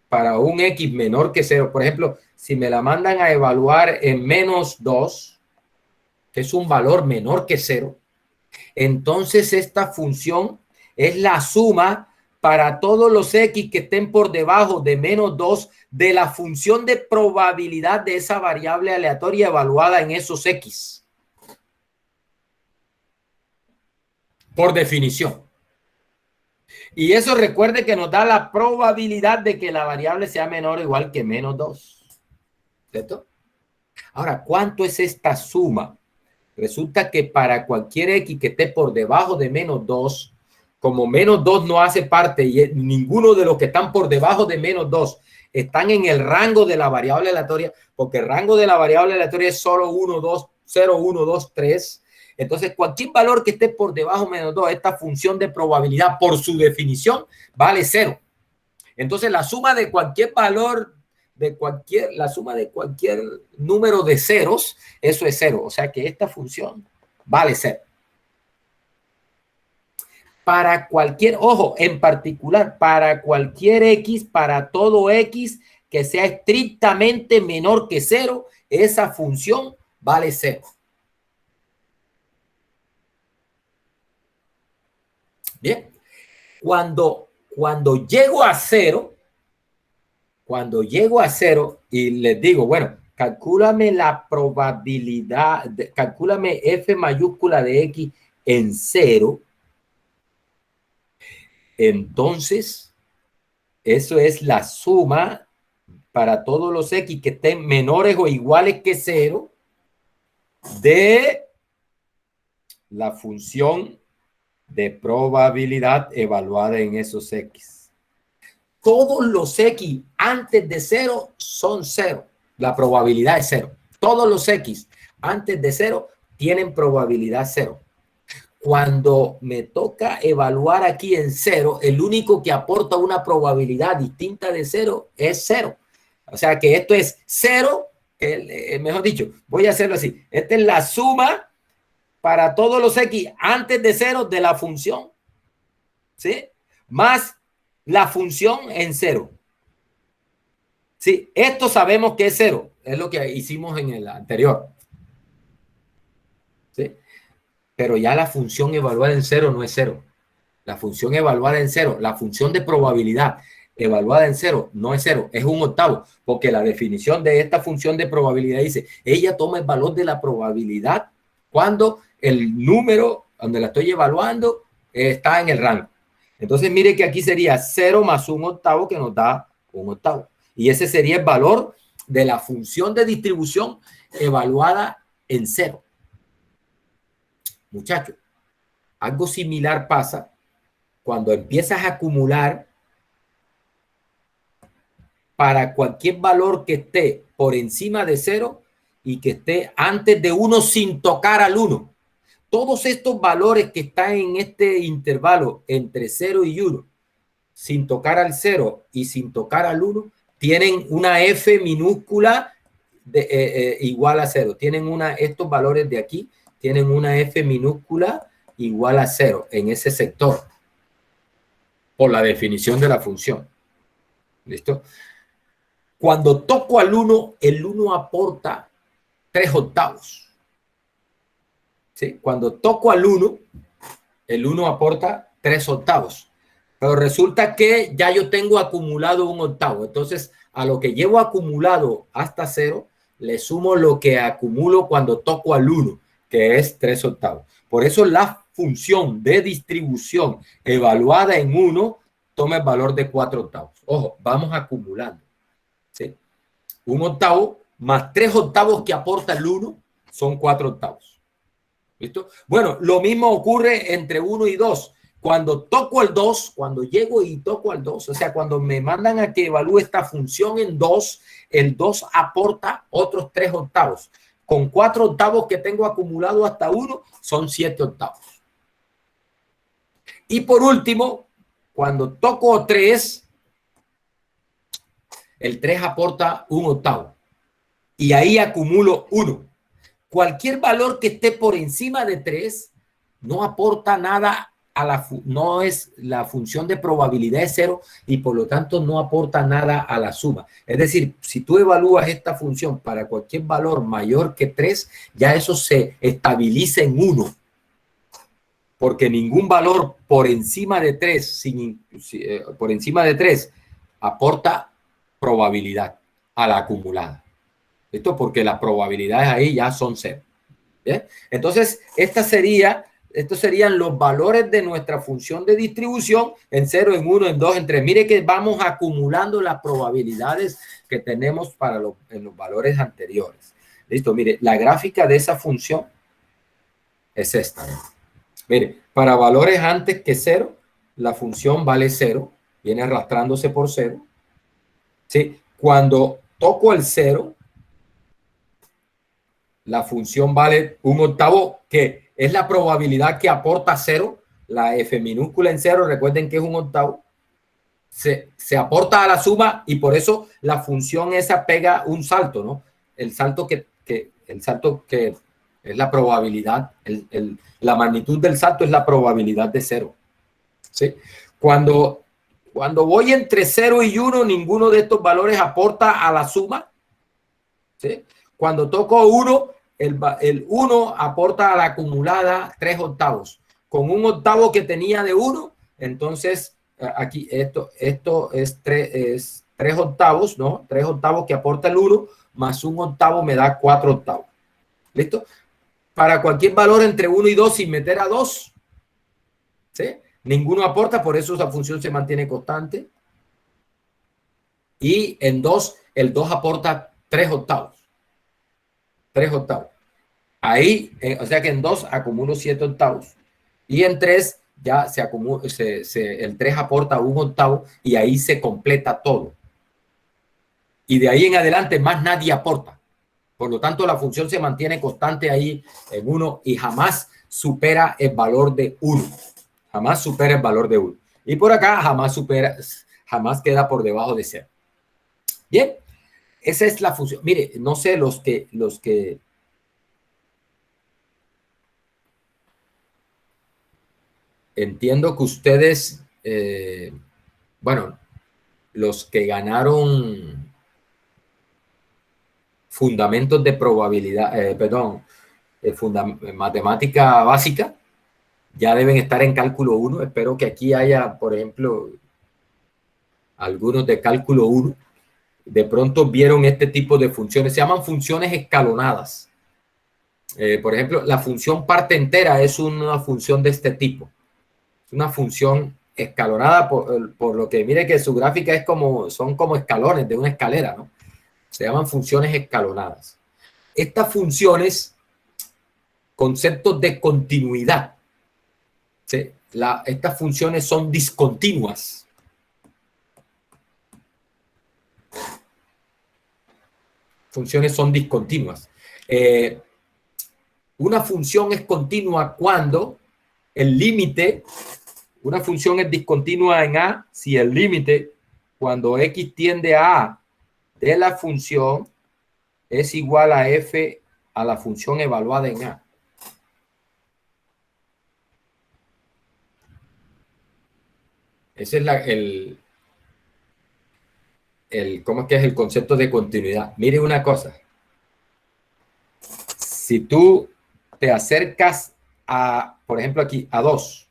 para un X menor que 0, por ejemplo, si me la mandan a evaluar en -2, que es un valor menor que 0, entonces esta función es la suma para todos los X que estén por debajo de -2 de la función de probabilidad de esa variable aleatoria evaluada en esos X. Por definición. Y eso recuerde que nos da la probabilidad de que la variable sea menor o igual que -2. ¿Cierto? Ahora, ¿cuánto es esta suma? Resulta que para cualquier X que esté por debajo de -2, como -2 no hace parte y ninguno de los que están por debajo de -2 están en el rango de la variable aleatoria, porque el rango de la variable aleatoria es solo 1, 2, 0, 1, 2, 3. Entonces, cualquier valor que esté por debajo de -2, esta función de probabilidad, por su definición, vale 0. Entonces, la suma de cualquier valor, la suma de cualquier número de ceros, eso es 0. O sea que esta función vale 0. Para cualquier, ojo, en particular, para cualquier X, para todo X que sea estrictamente menor que 0, esa función vale 0. Bien, cuando llego a 0, y les digo, bueno, calcúlame la probabilidad, calcúlame F mayúscula de X en 0, entonces eso es la suma para todos los X que estén menores o iguales que 0 de la función de probabilidad evaluada en esos X. Todos los X antes de 0 son 0. La probabilidad es 0. Todos los X antes de 0 tienen probabilidad 0. Cuando me toca evaluar aquí en 0, el único que aporta una probabilidad distinta de 0 es 0. O sea que esto es 0, mejor dicho, voy a hacerlo así. Esta es la suma para todos los X antes de 0 de la función, ¿sí? Más la función en 0. Sí, esto sabemos que es 0. Es lo que hicimos en el anterior. ¿Sí? Pero ya la función evaluada en 0 no es 0. La función evaluada en 0, la función de probabilidad evaluada en 0 no es 0, es un octavo, porque la definición de esta función de probabilidad dice, ella toma el valor de la probabilidad cuando el número donde la estoy evaluando está en el rango. Entonces, mire que aquí sería 0 más 1/8 que nos da 1/8. Y ese sería el valor de la función de distribución evaluada en 0. Muchachos, algo similar pasa cuando empiezas a acumular para cualquier valor que esté por encima de 0 y que esté antes de 1 sin tocar al 1. Todos estos valores que están en este intervalo entre 0 y 1, sin tocar al 0 y sin tocar al 1, tienen una F minúscula igual a 0. Tienen estos valores de aquí tienen una F minúscula igual a 0 en ese sector, por la definición de la función. ¿Listo? Cuando toco al 1, el 1 aporta 3/8. ¿Sí? Cuando toco al 1, el 1 aporta 3/8. Pero resulta que ya yo tengo acumulado 1/8. Entonces, a lo que llevo acumulado hasta 0, le sumo lo que acumulo cuando toco al 1, que es 3/8. Por eso la función de distribución evaluada en 1 toma el valor de 4/8. Ojo, vamos acumulando. ¿Sí? 1/8 más 3/8 que aporta el 1 son 4/8. ¿Listo? Bueno, lo mismo ocurre entre 1 y 2. Cuando toco el 2, cuando llego y toco al 2, o sea, cuando me mandan a que evalúe esta función en 2, el 2 aporta otros 3/8. Con 4/8 que tengo acumulado hasta 1, son 7/8. Y por último, cuando toco 3, el 3 aporta 1/8. Y ahí acumulo 1. Cualquier valor que esté por encima de 3 no aporta nada no es la función de probabilidad es 0 y por lo tanto no aporta nada a la suma. Es decir, si tú evalúas esta función para cualquier valor mayor que 3, ya eso se estabiliza en 1. Porque ningún valor por encima de 3, por encima de 3 aporta probabilidad a la acumulada. Esto porque las probabilidades ahí ya son 0. ¿Bien? Entonces, estos serían los valores de nuestra función de distribución en 0, en 1, en 2, en 3. Mire que vamos acumulando las probabilidades que tenemos en los valores anteriores. Listo, mire, la gráfica de esa función es esta. Mire, para valores antes que 0, la función vale 0, viene arrastrándose por 0. ¿Sí? Cuando toco el 0, la función vale 1/8, que es la probabilidad que aporta 0, la F minúscula en 0, recuerden que es 1/8, se aporta a la suma y por eso la función esa pega un salto, ¿no? El salto que es la probabilidad, la magnitud del salto es la probabilidad de 0. ¿Sí? Cuando voy entre 0 y 1, ninguno de estos valores aporta a la suma. ¿Sí? Cuando toco 1, el 1 aporta a la acumulada 3/8. Con 1/8 que tenía de 1, entonces aquí esto es 3/8, ¿no? 3/8 que aporta el 1 más 1/8 me da 4/8. ¿Listo? Para cualquier valor entre 1 y 2 sin meter a 2, ¿sí? Ninguno aporta, por eso esa función se mantiene constante. Y en 2, el 2 aporta 3/8. 3/8. Ahí, o sea que en 2 acumulo 7/8. Y en 3 ya se acumula, el 3 aporta 1/8 y ahí se completa todo. Y de ahí en adelante más nadie aporta. Por lo tanto, la función se mantiene constante ahí en 1 y jamás supera el valor de 1. Jamás supera el valor de 1. Y por acá jamás queda por debajo de 0. Bien, esa es la función. Mire, no sé los que entiendo que ustedes, bueno, los que ganaron fundamentos de probabilidad, matemática básica, ya deben estar en cálculo 1. Espero que aquí haya, por ejemplo, algunos de cálculo 1. De pronto vieron este tipo de funciones. Se llaman funciones escalonadas. Por ejemplo, la función parte entera es una función de este tipo. una función escalonada por lo que mire que su gráfica es son como escalones de una escalera, ¿no? Se llaman funciones escalonadas. Estas funciones, conceptos de continuidad, ¿sí? Estas funciones son discontinuas. Funciones son discontinuas. Una función es continua cuando el límite, una función es discontinua en A si el límite cuando x tiende a A de la función es igual a f a la función evaluada en A. Ese es ¿cómo es que es el concepto de continuidad? Mire una cosa. Si tú te acercas a, por ejemplo aquí, a 2.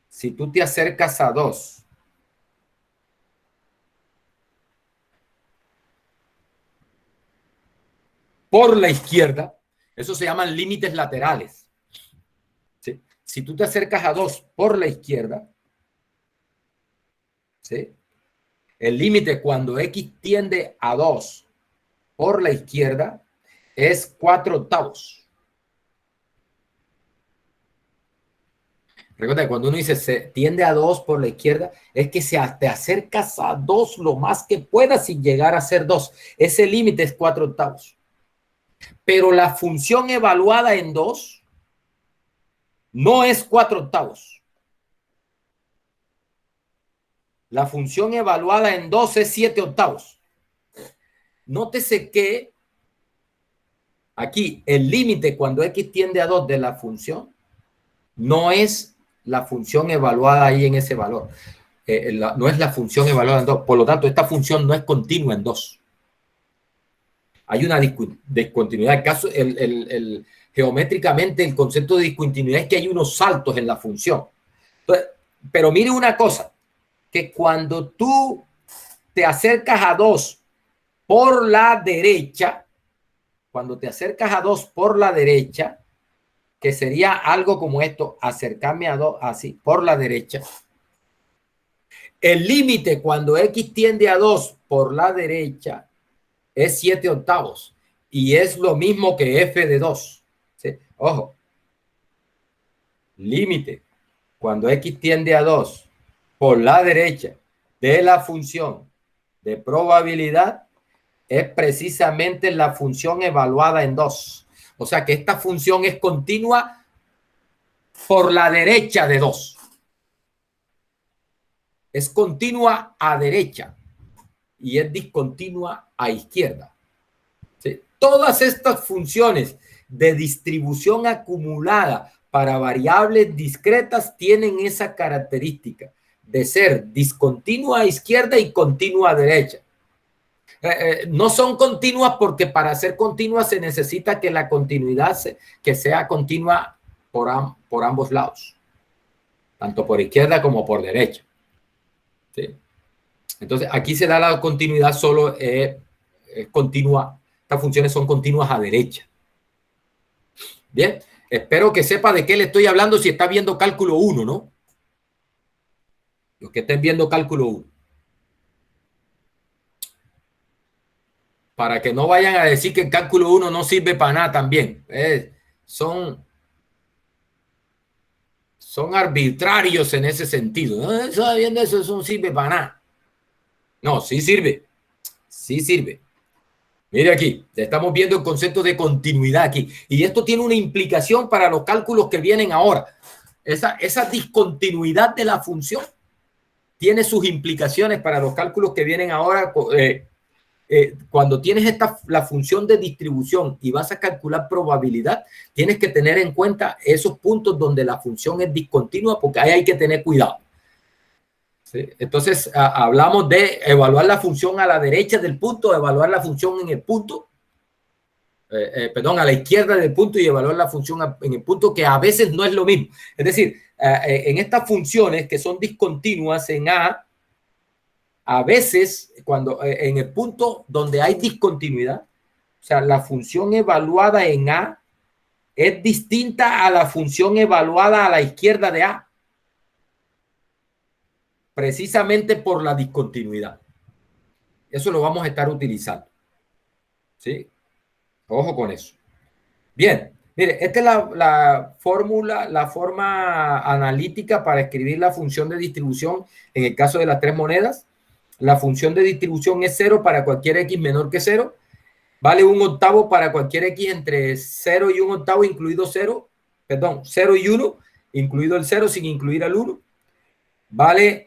Si tú te acercas a 2 por la izquierda, eso se llaman límites laterales. ¿Sí? Si tú te acercas a 2 por la izquierda, ¿sí? El límite cuando x tiende a 2 por la izquierda es 4/8. Recuerda que cuando uno dice se tiende a 2 por la izquierda, es que te acercas a 2 lo más que puedas sin llegar a ser 2. Ese límite es 4/8. Pero la función evaluada en 2 no es 4/8. La función evaluada en 2 es 7/8. Nótese que aquí el límite cuando x tiende a 2 de la función no es la función evaluada ahí en ese valor. No es la función evaluada en 2. Por lo tanto, esta función no es continua en 2. Hay una discontinuidad. Geométricamente, el concepto de discontinuidad es que hay unos saltos en la función. Entonces, pero mire una cosa, que cuando tú te acercas a 2 por la derecha, cuando te acercas a 2 por la derecha, que sería algo como esto, acercarme a 2 así, por la derecha. El límite cuando x tiende a 2 por la derecha es 7/8 y es lo mismo que f de 2. ¿Sí? Ojo, límite cuando x tiende a 2 por la derecha de la función de probabilidad es precisamente la función evaluada en 2. O sea que esta función es continua por la derecha de 2. Es continua a derecha y es discontinua a izquierda. ¿Sí? Todas estas funciones de distribución acumulada para variables discretas tienen esa característica de ser discontinua a izquierda y continua a derecha. No son continuas porque para ser continuas se necesita que la continuidad que sea continua por ambos lados, tanto por izquierda como por derecha. ¿Sí? Entonces, aquí se da la continuidad solo continua. Estas funciones son continuas a derecha. Bien, espero que sepa de qué le estoy hablando si está viendo cálculo 1, ¿no? Los que estén viendo cálculo 1. Para que no vayan a decir que el cálculo 1 no sirve para nada también. Son arbitrarios en ese sentido. No, eso viendo eso no sirve para nada. No, sí sirve. Sí sirve. Mire aquí, estamos viendo el concepto de continuidad aquí. Y esto tiene una implicación para los cálculos que vienen ahora. Esa discontinuidad de la función tiene sus implicaciones para los cálculos que vienen ahora. Cuando tienes la función de distribución y vas a calcular probabilidad, tienes que tener en cuenta esos puntos donde la función es discontinua, porque ahí hay que tener cuidado. ¿Sí? Entonces, hablamos de evaluar la función a la derecha del punto, evaluar la función en el punto, perdón, a la izquierda del punto y evaluar la función en el punto, que a veces no es lo mismo. Es decir, en estas funciones que son discontinuas en a veces, cuando en el punto donde hay discontinuidad, o sea, la función evaluada en A es distinta a la función evaluada a la izquierda de A. precisamente por la discontinuidad. Eso lo vamos a estar utilizando. ¿Sí? Ojo con eso. Bien, mire, esta es la fórmula, la forma analítica para escribir la función de distribución en el caso de las tres monedas. La función de distribución es 0 para cualquier x menor que 0. Vale 1/8 para cualquier x entre 0 y 1/8, incluido 0. Perdón, 0 y 1, incluido el 0 sin incluir al 1. Vale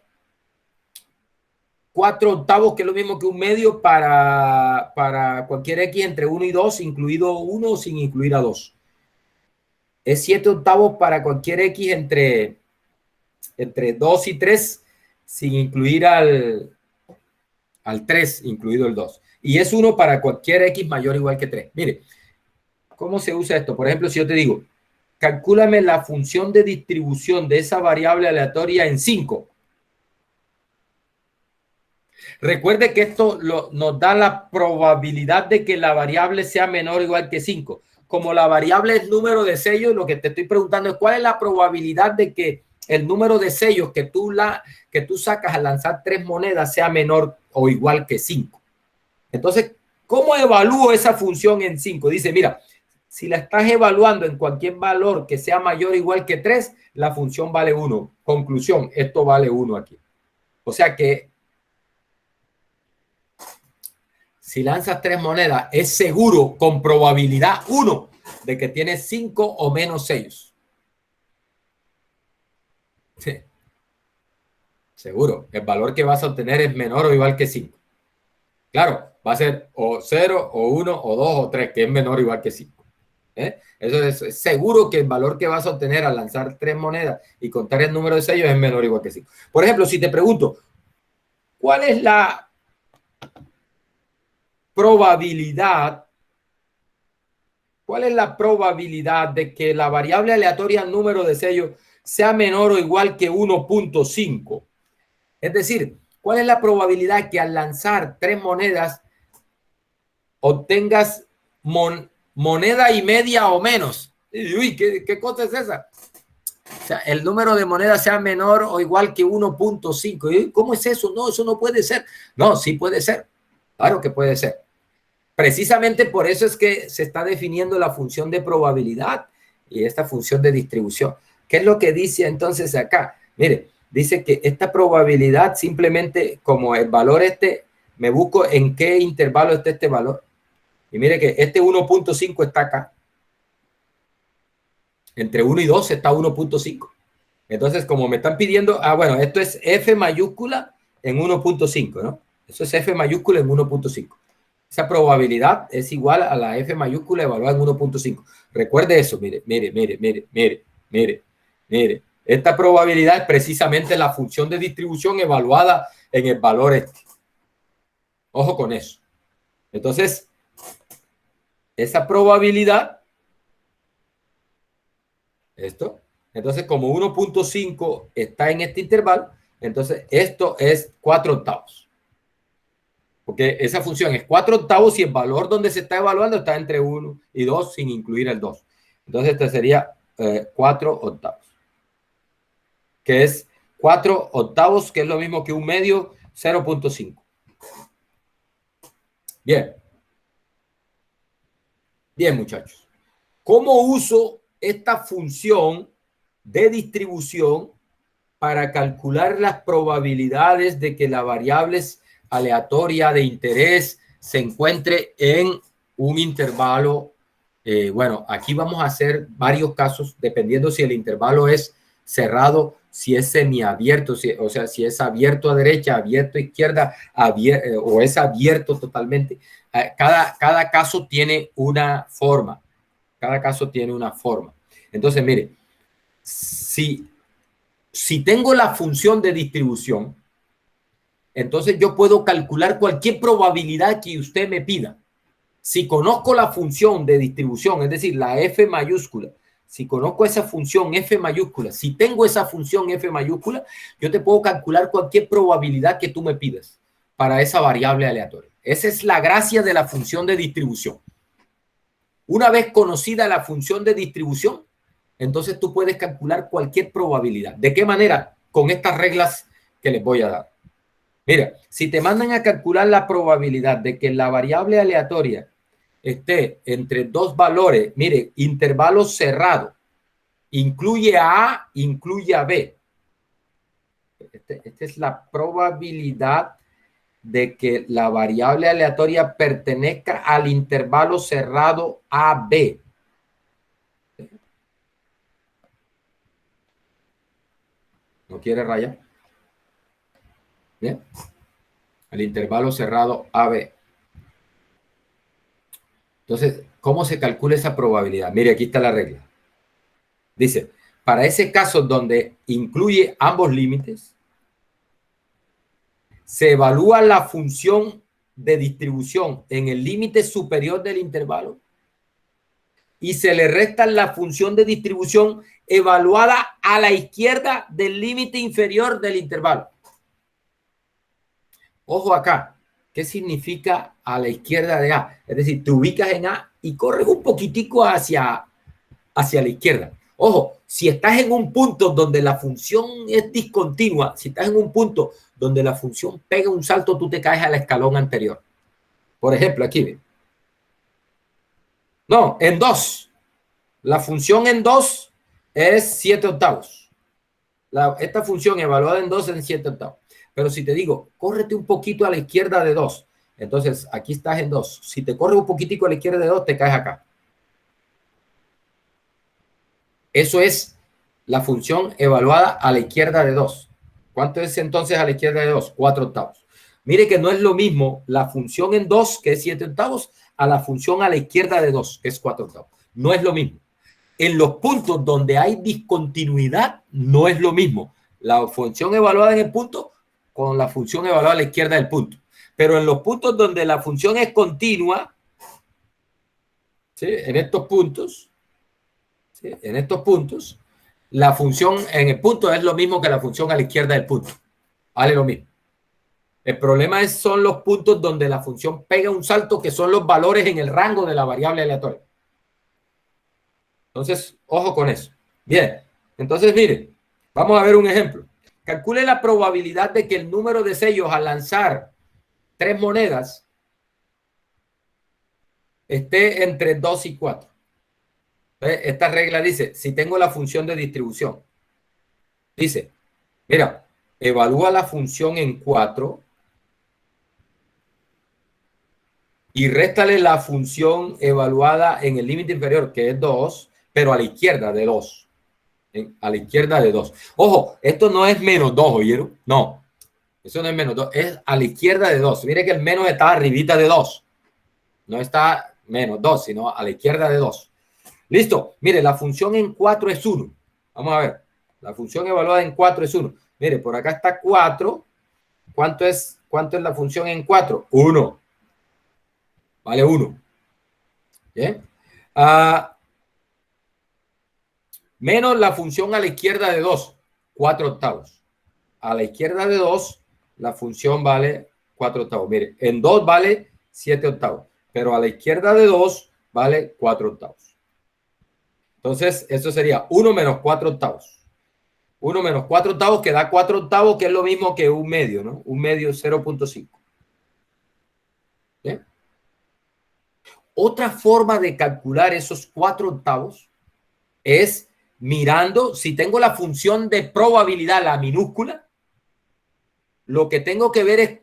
4/8, que es lo mismo que 1/2 para cualquier x entre 1 y 2, incluido 1 sin incluir a 2. Es 7/8 para cualquier x entre 2 y 3, sin incluir al 3, incluido el 2. Y es 1 para cualquier x mayor o igual que 3. Mire, ¿cómo se usa esto? Por ejemplo, si yo te digo, calcúlame la función de distribución de esa variable aleatoria en 5. Recuerde que esto nos da la probabilidad de que la variable sea menor o igual que 5. Como la variable es número de sellos, lo que te estoy preguntando es cuál es la probabilidad de que el número de sellos que tú sacas al lanzar tres monedas sea menor o igual que 5. Entonces, ¿cómo evalúo esa función en 5? Dice, mira, si la estás evaluando en cualquier valor que sea mayor o igual que 3, la función vale 1. Conclusión, esto vale 1 aquí. O sea que si lanzas tres monedas, es seguro con probabilidad 1 de que tienes 5 o menos sellos. Sí. Seguro, el valor que vas a obtener es menor o igual que 5. Claro, va a ser o 0, o 1, o 2, o 3, que es menor o igual que 5. Eso es seguro que el valor que vas a obtener al lanzar tres monedas y contar el número de sellos es menor o igual que 5. Por ejemplo, si te pregunto, ¿cuál es la probabilidad de que la variable aleatoria número de sellos sea menor o igual que 1.5? Es decir, ¿cuál es la probabilidad que al lanzar tres monedas obtengas moneda y media o menos? Uy, ¿qué cosa es esa? O sea, el número de monedas sea menor o igual que 1.5. ¿Cómo es eso? No, eso no puede ser. No, sí puede ser. Claro que puede ser. Precisamente por eso es que se está definiendo la función de probabilidad y esta función de distribución. ¿Qué es lo que dice entonces acá? Mire, dice que esta probabilidad simplemente como el valor me busco en qué intervalo está este valor. Y mire que este 1.5 está acá. Entre 1 y 2 está 1.5. Entonces, como me están pidiendo, bueno, esto es F mayúscula en 1.5, ¿no? Eso es F mayúscula en 1.5. Esa probabilidad es igual a la F mayúscula evaluada en 1.5. Recuerde eso, mire. Esta probabilidad es precisamente la función de distribución evaluada en el valor este. Ojo con eso. Entonces, esa probabilidad, entonces como 1.5 está en este intervalo, entonces esto es 4/8. Porque esa función es 4/8 y el valor donde se está evaluando está entre 1 y 2 sin incluir el 2. Entonces este sería 4/8. Que es 4/8, que es lo mismo que 1/2, 0.5. Bien. Bien, muchachos. ¿Cómo uso esta función de distribución para calcular las probabilidades de que la variable aleatoria de interés se encuentre en un intervalo? Bueno, aquí vamos a hacer varios casos dependiendo si el intervalo es cerrado, si es semiabierto, o sea, si es abierto a derecha, abierto a izquierda, o es abierto totalmente. Cada caso tiene una forma. Cada caso tiene una forma. Entonces, mire, si tengo la función de distribución, entonces yo puedo calcular cualquier probabilidad que usted me pida. Si conozco la función de distribución, es decir, la F mayúscula, si conozco esa función F mayúscula, si tengo esa función F mayúscula, yo te puedo calcular cualquier probabilidad que tú me pidas para esa variable aleatoria. Esa es la gracia de la función de distribución. Una vez conocida la función de distribución, entonces tú puedes calcular cualquier probabilidad. ¿De qué manera? Con estas reglas que les voy a dar. Mira, si te mandan a calcular la probabilidad de que la variable aleatoria esté entre dos valores, mire, intervalo cerrado, incluye a A, incluye a B. Esta es la probabilidad de que la variable aleatoria pertenezca al intervalo cerrado AB. ¿No quiere rayar? Bien. El intervalo cerrado AB. Entonces, ¿cómo se calcula esa probabilidad? Mire, aquí está la regla. Dice, para ese caso donde incluye ambos límites, se evalúa la función de distribución en el límite superior del intervalo y se le resta la función de distribución evaluada a la izquierda del límite inferior del intervalo. Ojo acá, ¿qué significa a la izquierda de A? Es decir, te ubicas en A y corres un poquitico hacia la izquierda. Ojo, si estás en un punto donde la función es discontinua, si estás en un punto donde la función pega un salto, tú te caes al escalón anterior. Por ejemplo, aquí. No, en 2. La función en 2 es 7 octavos. Esta función evaluada en 2 es 7 octavos. Pero si te digo, córrete un poquito a la izquierda de 2, entonces aquí estás en 2. Si te corres un poquitico a la izquierda de 2, te caes acá. Eso es la función evaluada a la izquierda de 2. ¿Cuánto es entonces a la izquierda de 2? 4 octavos. Mire que no es lo mismo la función en 2, que es 7 octavos, a la función a la izquierda de 2, que es 4 octavos. No es lo mismo. En los puntos donde hay discontinuidad, no es lo mismo la función evaluada en el punto con la función evaluada a la izquierda del punto. Pero en los puntos donde la función es continua, ¿sí? En estos puntos, ¿sí? En estos puntos, la función en el punto es lo mismo que la función a la izquierda del punto. Vale lo mismo. El problema son los puntos donde la función pega un salto, que son los valores en el rango de la variable aleatoria. Entonces, ojo con eso. Bien, entonces miren, vamos a ver un ejemplo. Calcule la probabilidad de que el número de sellos al lanzar 3 monedas esté entre 2 y 4. Esta regla dice, si tengo la función de distribución, dice, mira, evalúa la función en 4 y réstale la función evaluada en el límite inferior, que es 2, pero a la izquierda de 2. A la izquierda de 2. Ojo, esto no es menos 2, ¿oyeron? No, eso no es menos 2, es a la izquierda de 2. Mire que el menos está arribita de 2. No está menos 2, sino a la izquierda de 2. Listo, mire, la función en 4 es 1. Vamos a ver, la función evaluada en 4 es 1. Mire, por acá está 4. ¿Cuánto es la función en 4? 1. Vale 1. ¿Bien? Menos la función a la izquierda de 2, 4 octavos. A la izquierda de 2, la función vale 4 octavos. Mire, en 2 vale 7 octavos, pero a la izquierda de 2 vale 4 octavos. Entonces, eso sería 1 menos 4 octavos. 1 menos 4 octavos que da 4 octavos, que es lo mismo que un medio, ¿no? Un medio 0.5. ¿Bien? Otra forma de calcular esos 4 octavos es mirando, si tengo la función de probabilidad, la minúscula, lo que tengo que ver es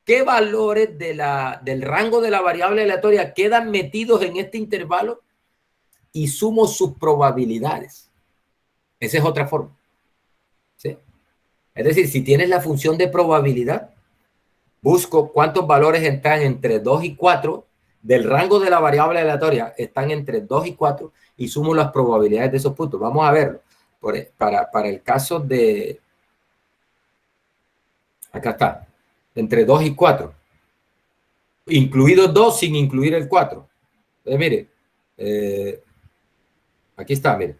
qué valores del rango de la variable aleatoria quedan metidos en este intervalo y sumo sus probabilidades. Esa es otra forma. ¿Sí? Es decir, si tienes la función de probabilidad, busco cuántos valores están entre 2 y 4 del rango de la variable aleatoria, están entre 2 y 4 y sumo las probabilidades de esos puntos. Vamos a verlo. Para el caso de... Acá está. Entre 2 y 4. Incluidos 2 sin incluir el 4. Entonces, mire. Aquí está, mire.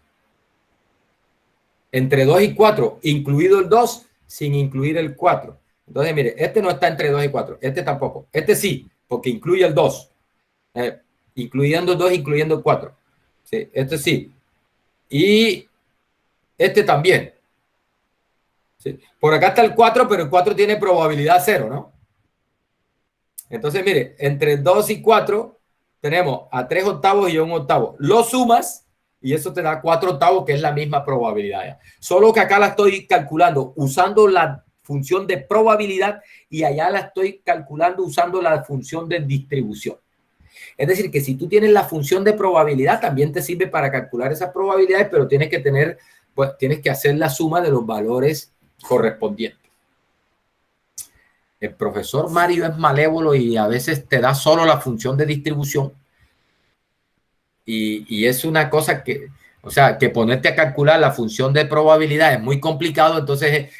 Entre 2 y 4, incluido el 2 sin incluir el 4. Entonces, mire, este no está entre 2 y 4. Este tampoco. Este sí, porque incluye el 2. Incluyendo el 2, incluyendo el 4. Sí, este sí. Y este también. ¿sí? Por acá está el 4, pero el 4 tiene probabilidad 0, ¿no? Entonces, mire, entre 2 y 4 tenemos a 3 octavos y a 1 octavo. Lo sumas y eso te da 4 octavos, que es la misma probabilidad. ¿Ya? Solo que acá la estoy calculando usando la función de probabilidad y allá la estoy calculando usando la función de distribución. Es decir, que si tú tienes la función de probabilidad, también te sirve para calcular esas probabilidades, pero tienes que tener, pues tienes que hacer la suma de los valores correspondientes. El profesor Mario es malévolo y a veces te da solo la función de distribución. Y es una cosa que, o sea, que ponerte a calcular la función de probabilidad es muy complicado. Entonces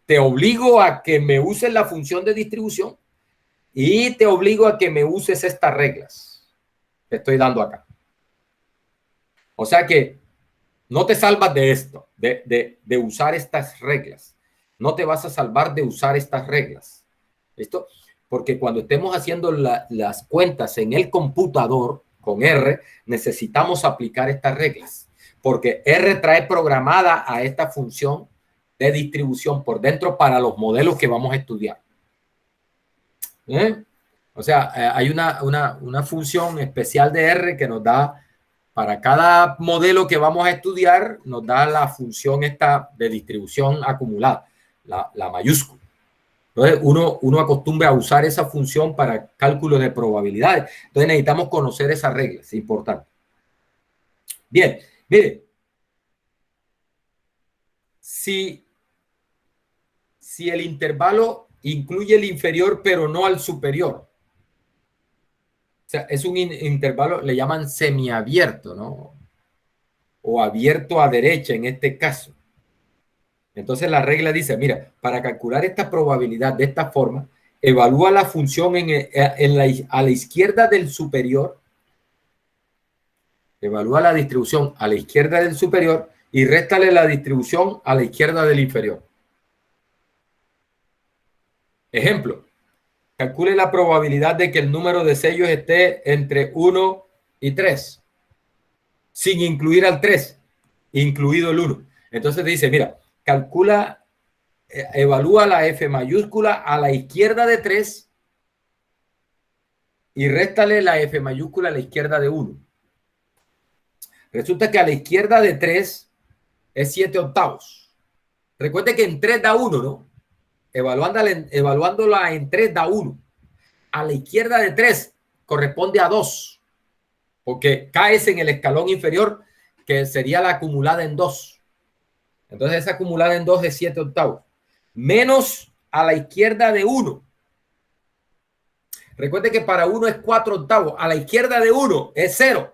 te obligo a que me uses la función de distribución y te obligo a que me uses estas reglas que estoy dando acá. O sea que no te salvas de esto, de usar estas reglas. No te vas a salvar de usar estas reglas. ¿Listo? Porque cuando estemos haciendo las cuentas en el computador con R, necesitamos aplicar estas reglas. Porque R trae programada a esta función de distribución por dentro para los modelos que vamos a estudiar. ¿Eh? O sea, hay una función especial de R que nos da, para cada modelo que vamos a estudiar, nos da la función esta de distribución acumulada, la mayúscula. Entonces, uno acostumbra a usar esa función para cálculo de probabilidades. Entonces, necesitamos conocer esas reglas, es importante. Bien, mire, si el intervalo incluye el inferior, pero no al superior, o sea, es un intervalo, le llaman semiabierto, ¿no? O abierto a derecha en este caso. Entonces la regla dice, mira, para calcular esta probabilidad de esta forma, evalúa la función a la izquierda del superior, evalúa la distribución a la izquierda del superior y réstale la distribución a la izquierda del inferior. Ejemplo, calcule la probabilidad de que el número de sellos esté entre 1 y 3, sin incluir al 3, incluido el 1. Entonces dice, mira, calcula, evalúa la F mayúscula a la izquierda de 3 y réstale la F mayúscula a la izquierda de 1. Resulta que a la izquierda de 3 es 7 octavos. Recuerde que en 3 da 1, ¿no? Evaluándola en 3 da 1. A la izquierda de 3 corresponde a 2, porque caes en el escalón inferior, que sería la acumulada en 2. Entonces esa acumulada en 2 es 7 octavos. Menos a la izquierda de 1. Recuerde que para 1 es 4 octavos. A la izquierda de 1 es 0.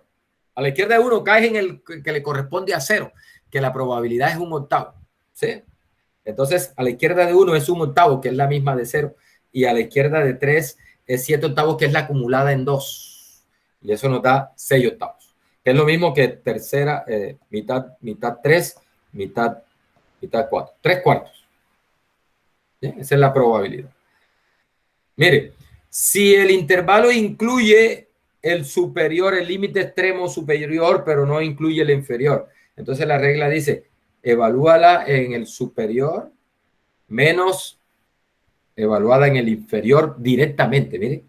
A la izquierda de 1 caes en el que le corresponde a 0, que la probabilidad es 1 octavo. ¿Sí? Entonces, a la izquierda de 1 es 1 octavo, que es la misma de 0. Y a la izquierda de 3 es 7 octavos, que es la acumulada en 2. Y eso nos da 6 octavos. Que es lo mismo que tercera, mitad 3, mitad 4. 3 cuartos. ¿Sí? Esa es la probabilidad. Mire, si el intervalo incluye el superior, el límite extremo superior, pero no incluye el inferior, entonces la regla dice, evalúala en el superior menos evaluada en el inferior directamente, mire.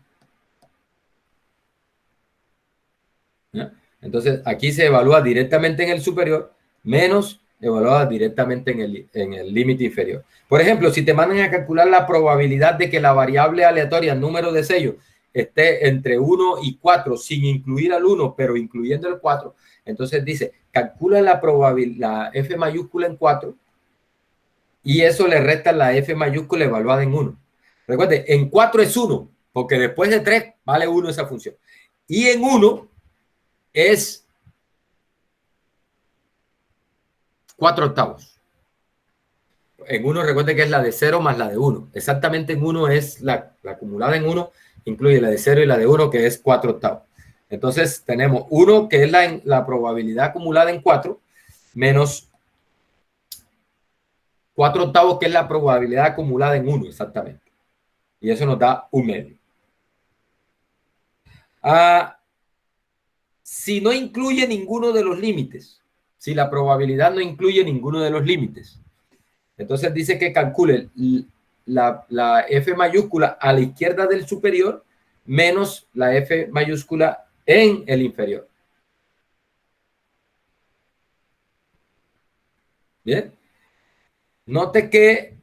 ¿Ya? Entonces aquí se evalúa directamente en el superior menos evaluada directamente en el límite inferior. Por ejemplo, si te mandan a calcular la probabilidad de que la variable aleatoria, el número de sellos, esté entre 1 y 4 sin incluir al 1, pero incluyendo el 4, entonces dice, calcula la probabilidad, la F mayúscula en 4, y eso le resta la F mayúscula evaluada en 1. Recuerde, en 4 es 1, porque después de 3 vale 1 esa función. Y en 1 es 4 octavos. En 1 recuerde que es la de 0 más la de 1. Exactamente en 1 es la acumulada en 1, incluye la de 0 y la de 1, que es 4 octavos. Entonces tenemos 1, que es la probabilidad acumulada en 4, menos 4 octavos, que es la probabilidad acumulada en 1, exactamente. Y eso nos da 1 medio. Si no incluye ninguno de los límites, si la probabilidad no incluye ninguno de los límites, Entonces dice que calcule la F mayúscula a la izquierda del superior menos la F mayúscula en el inferior. Bien. Note que,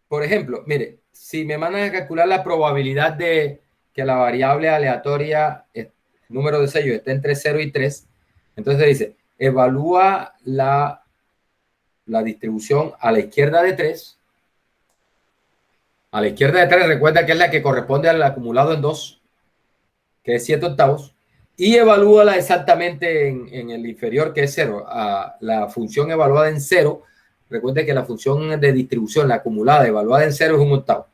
por ejemplo, mire, si me mandan a calcular la probabilidad de que la variable aleatoria, número de sellos, esté entre 0 y 3, entonces dice, evalúa la distribución a la izquierda de 3. A la izquierda de 3, recuerda que es la que corresponde al acumulado en 2, que es 7 octavos, y evalúala exactamente en el inferior, que es 0. La función evaluada en 0, recuerde que la función de distribución, la acumulada evaluada en 0 es 1 octavo.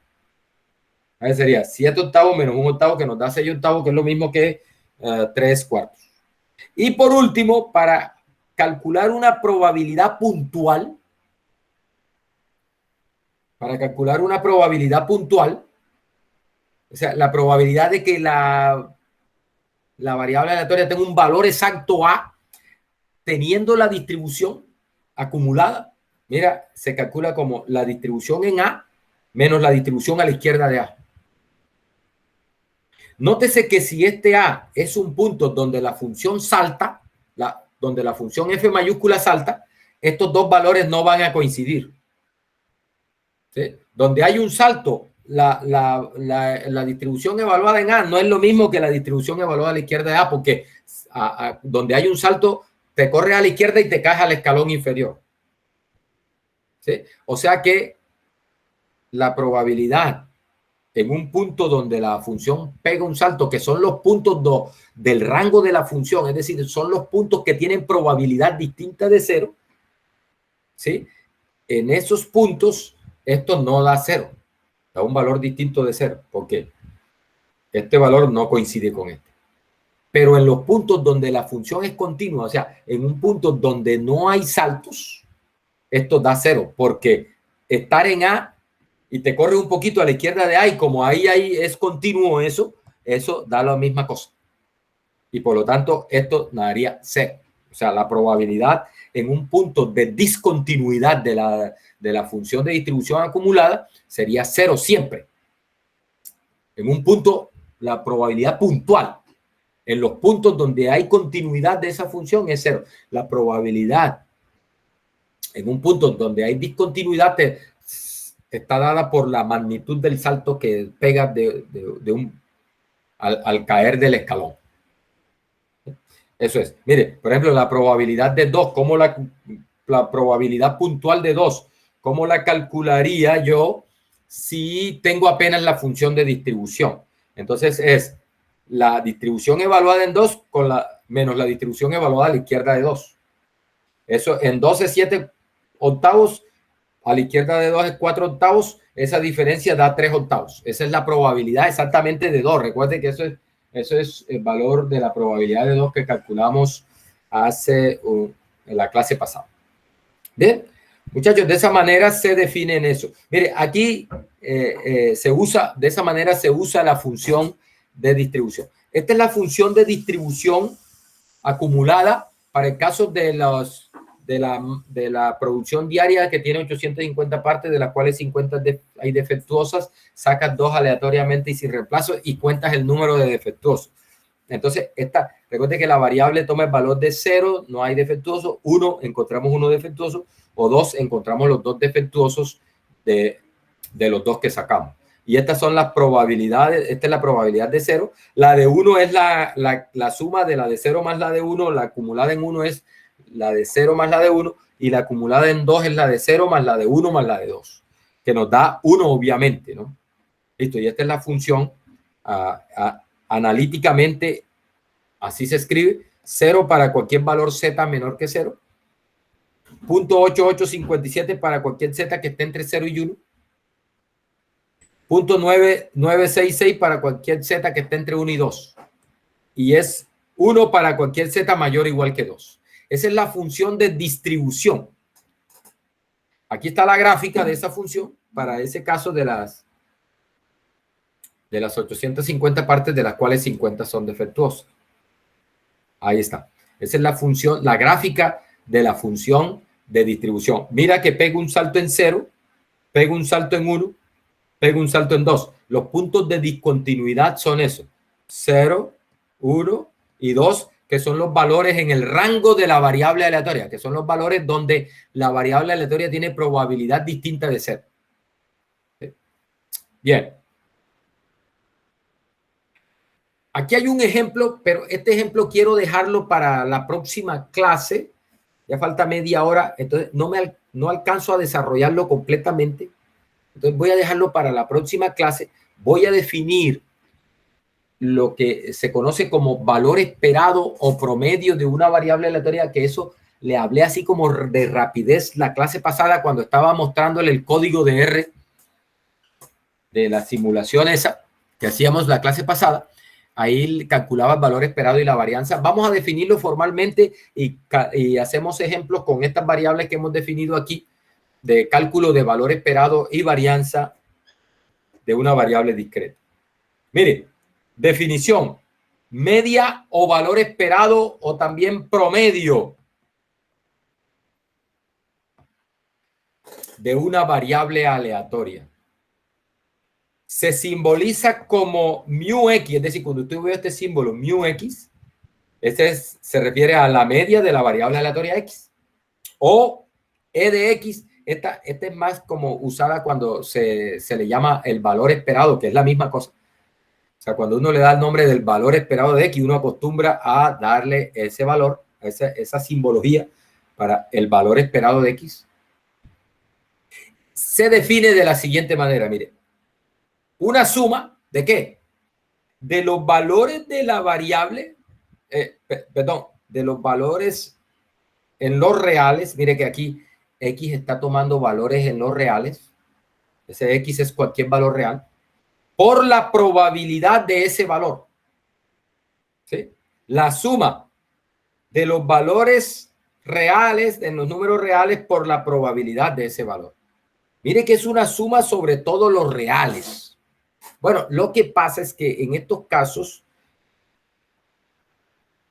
Ahí sería 7 octavos menos 1 octavo, que nos da 6 octavos, que es lo mismo que 3 cuartos. Y por último, para calcular una probabilidad puntual, o sea, la probabilidad de que la variable aleatoria tenga un valor exacto A, teniendo la distribución acumulada, mira, se calcula como la distribución en A menos la distribución a la izquierda de A. Nótese que si este A es un punto donde la función salta, donde la función F mayúscula salta, estos dos valores no van a coincidir. ¿Sí? Donde hay un salto, la distribución evaluada en A no es lo mismo que la distribución evaluada a la izquierda de A, porque donde hay un salto, te corres a la izquierda y te caes al escalón inferior. ¿Sí? O sea que la probabilidad en un punto donde la función pega un salto, que son los puntos del rango de la función, es decir, son los puntos que tienen probabilidad distinta de 0, ¿sí? En esos puntos, esto no da 0, da un valor distinto de 0, porque este valor no coincide con este. Pero en los puntos donde la función es continua, o sea, en un punto donde no hay saltos, esto da 0, porque estar en A y te corre un poquito a la izquierda de A, y como ahí es continuo eso da la misma cosa. Y por lo tanto, esto daría 0. O sea, la probabilidad en un punto de discontinuidad de la función de distribución acumulada sería 0 siempre. En un punto, la probabilidad puntual. En los puntos donde hay continuidad de esa función es 0. La probabilidad en un punto donde hay discontinuidad está dada por la magnitud del salto que pega al caer del escalón. Eso es. Mire, por ejemplo, la probabilidad de 2, ¿cómo la probabilidad puntual de 2, cómo la calcularía yo si tengo apenas la función de distribución? Entonces es la distribución evaluada en 2 menos la distribución evaluada a la izquierda de 2. Eso en 2 es 7 octavos, a la izquierda de 2 es 4 octavos, esa diferencia da 3 octavos. Esa es la probabilidad exactamente de 2. Recuerde que eso es el valor de la probabilidad de 2 que calculamos en la clase pasada. Bien, muchachos, de esa manera se define en eso. Mire, aquí de esa manera se usa la función de distribución. Esta es la función de distribución acumulada para el caso de la producción diaria, que tiene 850 partes, de las cuales 50 hay defectuosas. Sacas 2 aleatoriamente y sin reemplazo y cuentas el número de defectuosos. Entonces, recuerde que la variable toma el valor de 0, no hay defectuoso. 1, encontramos 1 defectuoso, o 2, encontramos los 2 defectuosos de los 2 que sacamos. Y estas son las probabilidades. Esta es la probabilidad de 0. La de 1 es la suma de la de 0 más la de 1. La acumulada en 1 es la de 0 más la de 1. Y la acumulada en 2 es la de 0 más la de 1 más la de 2. Que nos da 1, obviamente, ¿no? Listo. Y esta es la función analíticamente. Así se escribe. 0 para cualquier valor z menor que 0. 0.8857 para cualquier z que esté entre 0 y 1. 0.9966 para cualquier z que esté entre 1 y 2. Y es 1 para cualquier z mayor o igual que 2. Esa es la función de distribución. Aquí está la gráfica de esa función para ese caso de las 850 partes, de las cuales 50 son defectuosas. Ahí está. Esa es la función, la gráfica de la función de distribución. Mira que pego un salto en 0, pego un salto en 1, pego un salto en 2. Los puntos de discontinuidad son esos: 0, 1 y 2, que son los valores en el rango de la variable aleatoria, que son los valores donde la variable aleatoria tiene probabilidad distinta de ser. Bien. Aquí hay un ejemplo, pero este ejemplo quiero dejarlo para la próxima clase. Ya falta media hora, entonces no alcanzo a desarrollarlo completamente. Entonces voy a dejarlo para la próxima clase. Voy a definir lo que se conoce como valor esperado o promedio de una variable aleatoria, que eso le hablé así como de rapidez la clase pasada cuando estaba mostrándole el código de R de la simulación esa que hacíamos la clase pasada. Ahí calculaba el valor esperado y la varianza. Vamos a definirlo formalmente y hacemos ejemplos con estas variables que hemos definido aquí de cálculo de valor esperado y varianza de una variable discreta. Mire, definición: media o valor esperado o también promedio de una variable aleatoria. Se simboliza como μx, es decir, cuando usted ve este símbolo μx, se refiere a la media de la variable aleatoria x. O e de x, esta es más como usada cuando se le llama el valor esperado, que es la misma cosa. O sea, cuando uno le da el nombre del valor esperado de x, uno acostumbra a darle ese valor, esa simbología para el valor esperado de x. Se define de la siguiente manera, mire. Una suma ¿de qué? De los valores de la variable, de los valores en los reales. Mire que aquí x está tomando valores en los reales. Ese x es cualquier valor real. Por la probabilidad de ese valor. ¿Sí? La suma de los valores reales, de los números reales, por la probabilidad de ese valor. Mire que es una suma sobre todos los reales. Bueno, lo que pasa es que en estos casos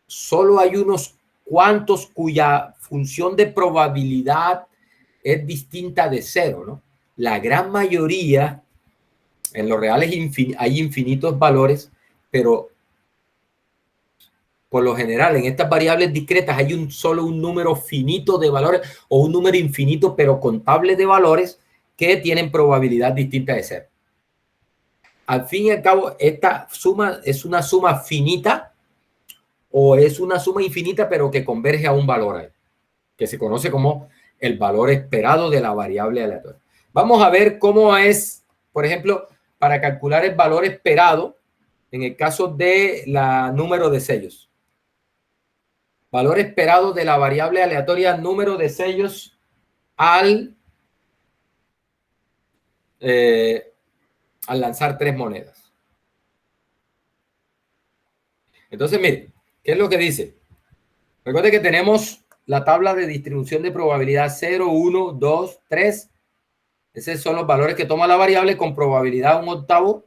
solo hay unos cuantos cuya función de probabilidad es distinta de 0, ¿no? La gran mayoría, en los reales hay infinitos valores, pero por lo general en estas variables discretas hay solo un número finito de valores o un número infinito pero contable de valores que tienen probabilidad distinta de 0. Al fin y al cabo, esta suma es una suma finita o es una suma infinita, pero que converge a un valor ahí, que se conoce como el valor esperado de la variable aleatoria. Vamos a ver cómo es, por ejemplo, para calcular el valor esperado en el caso de la número de sellos. Valor esperado de la variable aleatoria número de sellos al lanzar 3 monedas. Entonces, mire, ¿qué es lo que dice? Recuerde que tenemos la tabla de distribución de probabilidad 0, 1, 2, 3. Esos son los valores que toma la variable con probabilidad 1 octavo,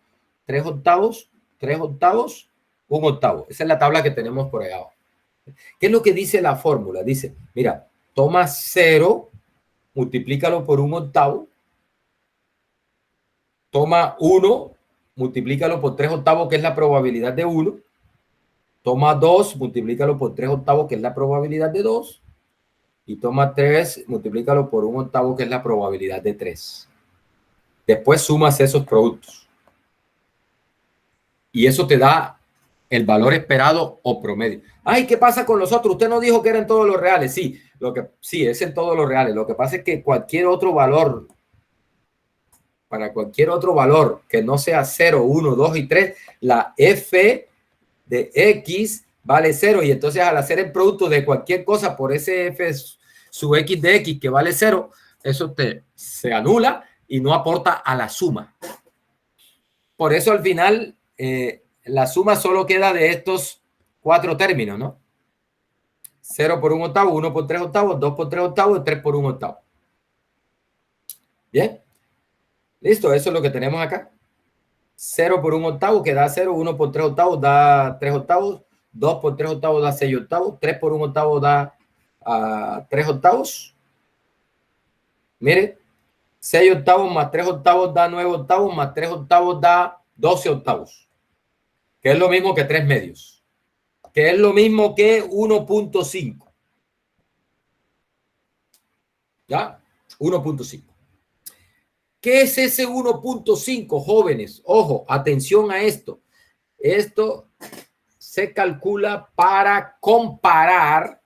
3 octavos, 3 octavos, 1 octavo. Esa es la tabla que tenemos por ahí abajo. ¿Qué es lo que dice la fórmula? Dice, mira, toma 0, multiplícalo por 1 octavo, toma 1, multiplícalo por 3 octavos, que es la probabilidad de 1. Toma 2, multiplícalo por 3 octavos, que es la probabilidad de 2. Y toma 3, multiplícalo por 1 octavo, que es la probabilidad de 3. Después sumas esos productos. Y eso te da el valor esperado o promedio. Ay, ¿qué pasa con los otros? Usted no dijo que eran todos los reales. Sí, sí, es en todos los reales. Lo que pasa es que cualquier otro valor, para cualquier otro valor que no sea 0, 1, 2 y 3, la f de x vale 0. Y entonces al hacer el producto de cualquier cosa por ese f sub x de x que vale 0, eso se anula y no aporta a la suma. Por eso al final la suma solo queda de estos 4 términos, ¿no? 0 por 1 octavo, 1 por 3 octavos, 2 por 3 octavos, 3 por 1 octavo. Bien. Listo, eso es lo que tenemos acá. 0 por 1 octavo que da 0, 1 por 3 octavos da 3 octavos, 2 por 3 octavos da 6 octavos, 3 por 1 octavo da 3 octavos Mire, 6 octavos más 3 octavos da 9 octavos, más 3 octavos da 12 octavos, que es lo mismo que 3 medios, que es lo mismo que 1.5. ¿Ya? 1.5. ¿Qué es ese 1.5, jóvenes? Ojo, atención a esto. Esto se calcula para comparar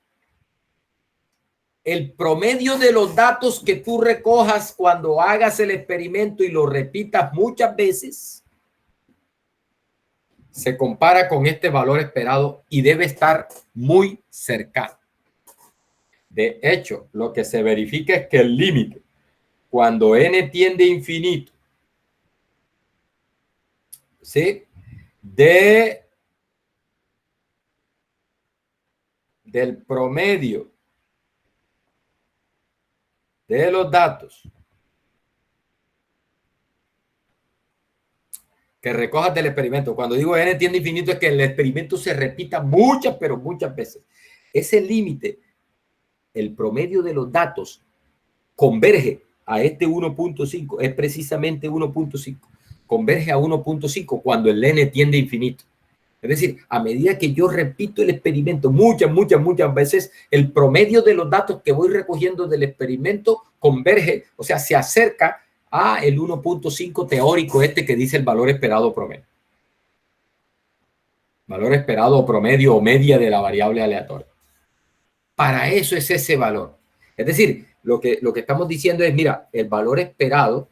el promedio de los datos que tú recojas cuando hagas el experimento y lo repitas muchas veces. Se compara con este valor esperado y debe estar muy cercano. De hecho, lo que se verifica es que el límite, cuando n tiende a infinito, ¿sí?, del promedio de los datos que recojas del experimento. Cuando digo n tiende a infinito es que el experimento se repita muchas, pero muchas veces. Ese límite, el promedio de los datos, converge a este 1.5, es precisamente 1.5. Converge a 1.5 cuando el n tiende a infinito. Es decir, a medida que yo repito el experimento muchas veces, el promedio de los datos que voy recogiendo del experimento converge, o sea, se acerca a el 1.5 teórico que dice el valor esperado promedio. Valor esperado promedio o media de la variable aleatoria. Para eso es ese valor. Es decir, lo que estamos diciendo es, mira, el valor esperado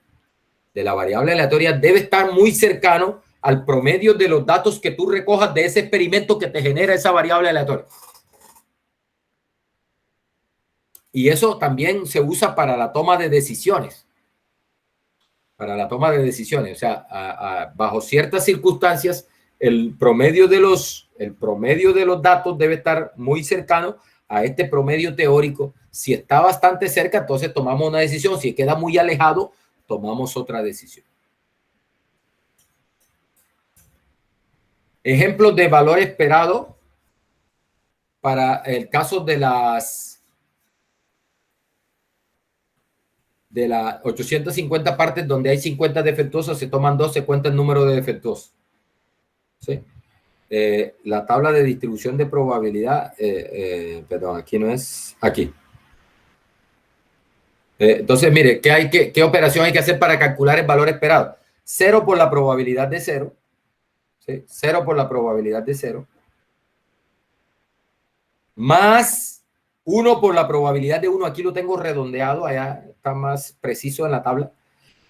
de la variable aleatoria debe estar muy cercano al promedio de los datos que tú recojas de ese experimento que te genera esa variable aleatoria. Y eso también se usa para la toma de decisiones. Para la toma de decisiones. O sea, bajo ciertas circunstancias, el promedio de los datos debe estar muy cercano a este promedio teórico. Si está bastante cerca, entonces tomamos una decisión. Si queda muy alejado, tomamos otra decisión. Ejemplos de valor esperado para el caso de las 850 partes donde hay 50 defectuosos, se toman 2, se cuenta el número de defectuosos. ¿Sí? La tabla de distribución de probabilidad, perdón, aquí no es, aquí. Entonces, mire, ¿qué operación hay que hacer para calcular el valor esperado? 0 por la probabilidad de 0. ¿Sí? 0 por la probabilidad de 0. Más 1 por la probabilidad de 1. Aquí lo tengo redondeado, allá está más preciso en la tabla.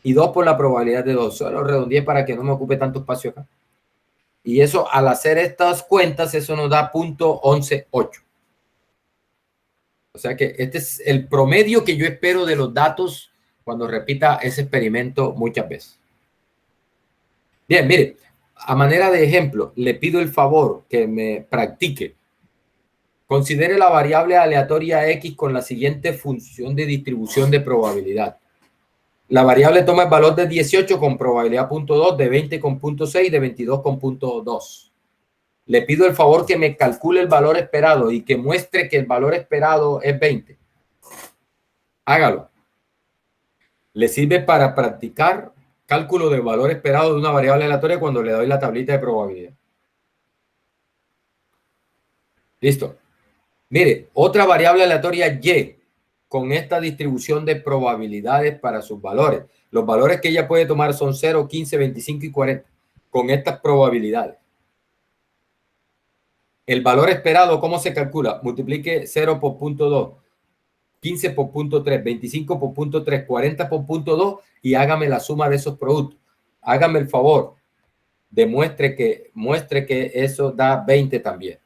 Y 2 por la probabilidad de 2. Solo redondeé para que no me ocupe tanto espacio acá. Y eso, al hacer estas cuentas, eso nos da 0.118. O sea que este es el promedio que yo espero de los datos cuando repita ese experimento muchas veces. Bien, mire, a manera de ejemplo, le pido el favor que me practique. Considere la variable aleatoria X con la siguiente función de distribución de probabilidad. La variable toma el valor de 18 con probabilidad 0.2, de 20 con 0.6, de 22 con 0.2. Le pido el favor que me calcule el valor esperado y que muestre que el valor esperado es 20. Hágalo. Le sirve para practicar cálculo del valor esperado de una variable aleatoria cuando le doy la tablita de probabilidad. Listo. Mire, otra variable aleatoria Y con esta distribución de probabilidades para sus valores. Los valores que ella puede tomar son 0, 15, 25 y 40 con estas probabilidades. El valor esperado, ¿cómo se calcula? Multiplique 0 por 0.2, 15 por 0.3, 25 por 0.3, 40 por 0.2 y hágame la suma de esos productos. Hágame el favor, muestre que eso da 20 también.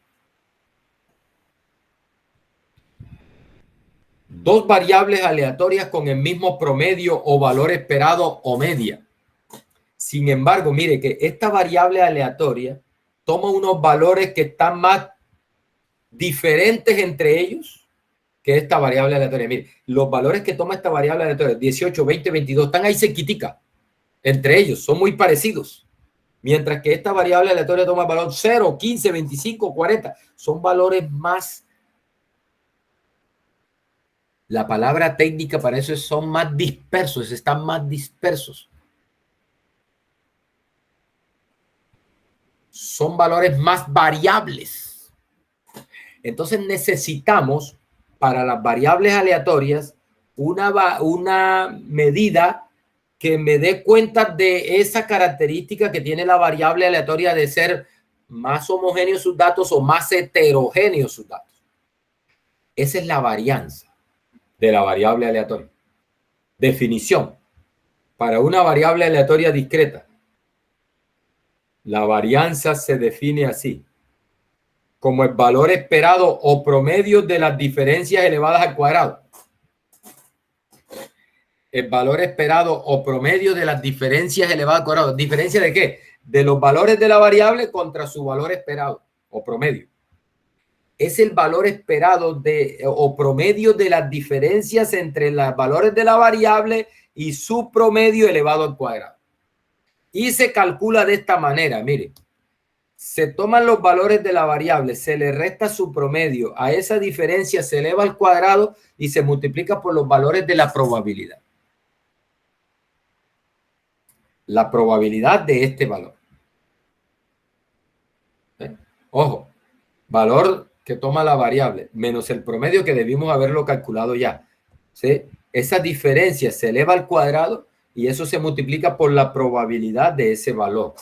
Dos variables aleatorias con el mismo promedio o valor esperado o media. Sin embargo, mire que esta variable aleatoria toma unos valores que están más diferentes entre ellos que esta variable aleatoria. Mire, los valores que toma esta variable aleatoria, 18, 20, 22, están ahí cerquitica. Entre ellos, son muy parecidos. Mientras que esta variable aleatoria toma el valor 0, 15, 25, 40. Son valores más La palabra técnica para eso es son más dispersos, están más dispersos. Son valores más variables. Entonces necesitamos para las variables aleatorias una medida que me dé cuenta de esa característica que tiene la variable aleatoria de ser más homogéneos sus datos o más heterogéneos sus datos. Esa es la varianza de la variable aleatoria. Definición. Para una variable aleatoria discreta, la varianza se define así, como el valor esperado o promedio de las diferencias elevadas al cuadrado. El valor esperado o promedio de las diferencias elevadas al cuadrado. ¿Diferencia de qué? De los valores de la variable contra su valor esperado o promedio. Es el valor esperado o promedio de las diferencias entre los valores de la variable y su promedio elevado al cuadrado. Y se calcula de esta manera, mire. Se toman los valores de la variable, se le resta su promedio, a esa diferencia se eleva al cuadrado y se multiplica por los valores de la probabilidad. La probabilidad de este valor. Ojo, valor que toma la variable menos el promedio que debimos haberlo calculado ya. ¿Sí? Esa diferencia se eleva al cuadrado y eso se multiplica por la probabilidad de ese valor.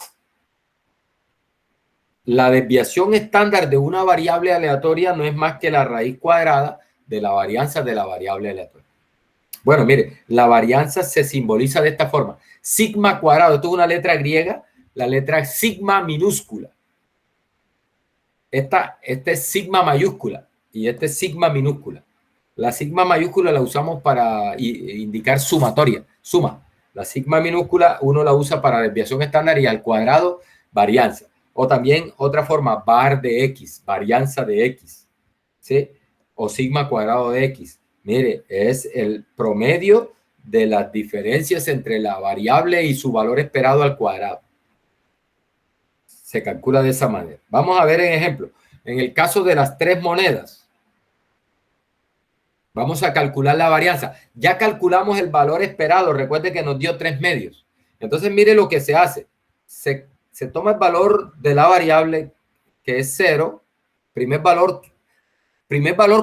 La desviación estándar de una variable aleatoria no es más que la raíz cuadrada de la varianza de la variable aleatoria. Bueno, mire, la varianza se simboliza de esta forma. Sigma cuadrado, esto es una letra griega, la letra sigma minúscula. Esta es sigma mayúscula y esta es sigma minúscula. La sigma mayúscula la usamos para indicar sumatoria, suma. La sigma minúscula uno la usa para desviación estándar y al cuadrado varianza. O también otra forma, var de X, varianza de X, ¿sí? O sigma cuadrado de X. Mire, es el promedio de las diferencias entre la variable y su valor esperado al cuadrado. Se calcula de esa manera. Vamos a ver en ejemplo. En el caso de las 3 monedas, vamos a calcular la varianza. Ya calculamos el valor esperado. Recuerde que nos dio 3 medios. Entonces, mire lo que se hace. Se toma el valor de la variable, que es 0. Primer valor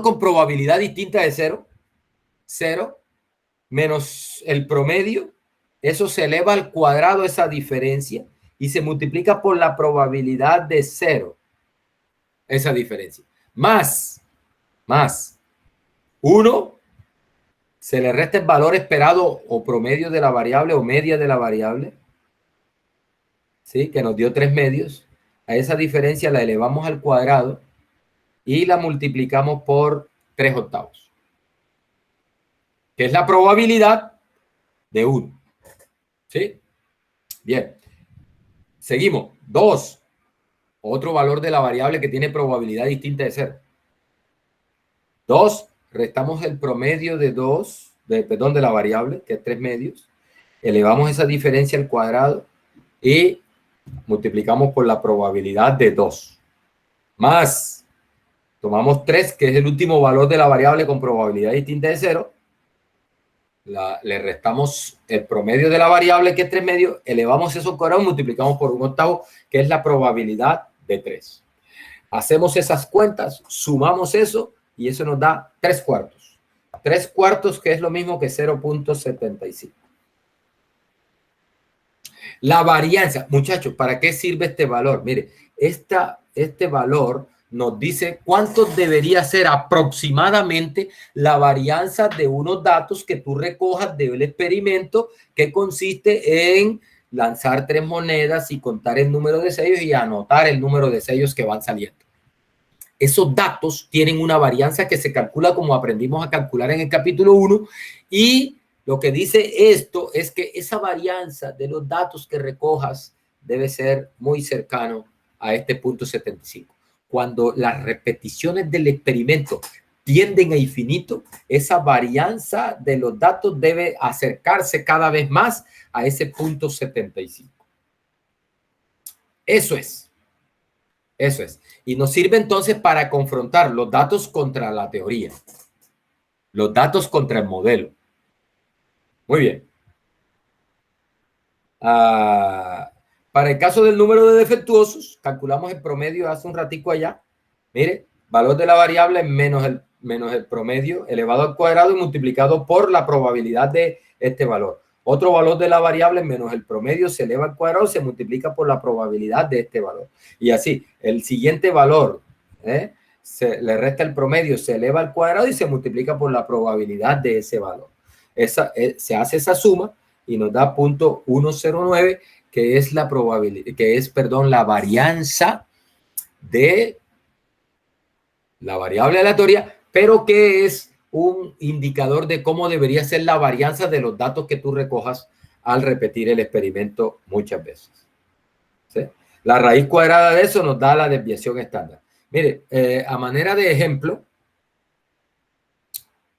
con probabilidad distinta de 0. 0 menos el promedio. Eso se eleva al cuadrado, esa diferencia, y se multiplica por la probabilidad de 0. Esa diferencia. Más 1, se le resta el valor esperado o promedio de la variable o media de la variable, ¿sí? Que nos dio 3 medios. A esa diferencia la elevamos al cuadrado y la multiplicamos por 3 octavos, que es la probabilidad de 1. ¿Sí? Bien. Seguimos. 2. Otro valor de la variable que tiene probabilidad distinta de 0. 2, restamos el promedio de 2, de la variable, que es 3 medios. Elevamos esa diferencia al cuadrado y multiplicamos por la probabilidad de 2. Más, tomamos 3, que es el último valor de la variable con probabilidad distinta de 0. Le restamos el promedio de la variable, que es 3 medios. Elevamos eso al cuadrado y multiplicamos por 1 octavo, que es la probabilidad de 3. Hacemos esas cuentas, sumamos eso y eso nos da 3 cuartos. 3 cuartos, que es lo mismo que 0.75. La varianza, muchachos, ¿para qué sirve este valor? Mire, este valor nos dice cuánto debería ser aproximadamente la varianza de unos datos que tú recojas del experimento, que consiste en lanzar 3 monedas y contar el número de sellos y anotar el número de sellos que van saliendo. Esos datos tienen una varianza que se calcula como aprendimos a calcular en el capítulo 1, y lo que dice esto es que esa varianza de los datos que recojas debe ser muy cercano a este punto 75. Cuando las repeticiones del experimento tienden a infinito, esa varianza de los datos debe acercarse cada vez más a ese punto 75. Eso es. Y nos sirve entonces para confrontar los datos contra la teoría. Los datos contra el modelo. Muy bien. Para el caso del número de defectuosos, calculamos el promedio hace un ratico allá. Mire, valor de la variable menos el promedio elevado al cuadrado y multiplicado por la probabilidad de este valor. Otro valor de la variable menos el promedio se eleva al cuadrado, se multiplica por la probabilidad de este valor. Y así, el siguiente valor, se le resta el promedio, se eleva al cuadrado y se multiplica por la probabilidad de ese valor. Se hace esa suma y nos da 0.109, que es la probabilidad, la varianza de la variable aleatoria, pero que es un indicador de cómo debería ser la varianza de los datos que tú recojas al repetir el experimento muchas veces. ¿Sí? La raíz cuadrada de eso nos da la desviación estándar. Mire, a manera de ejemplo,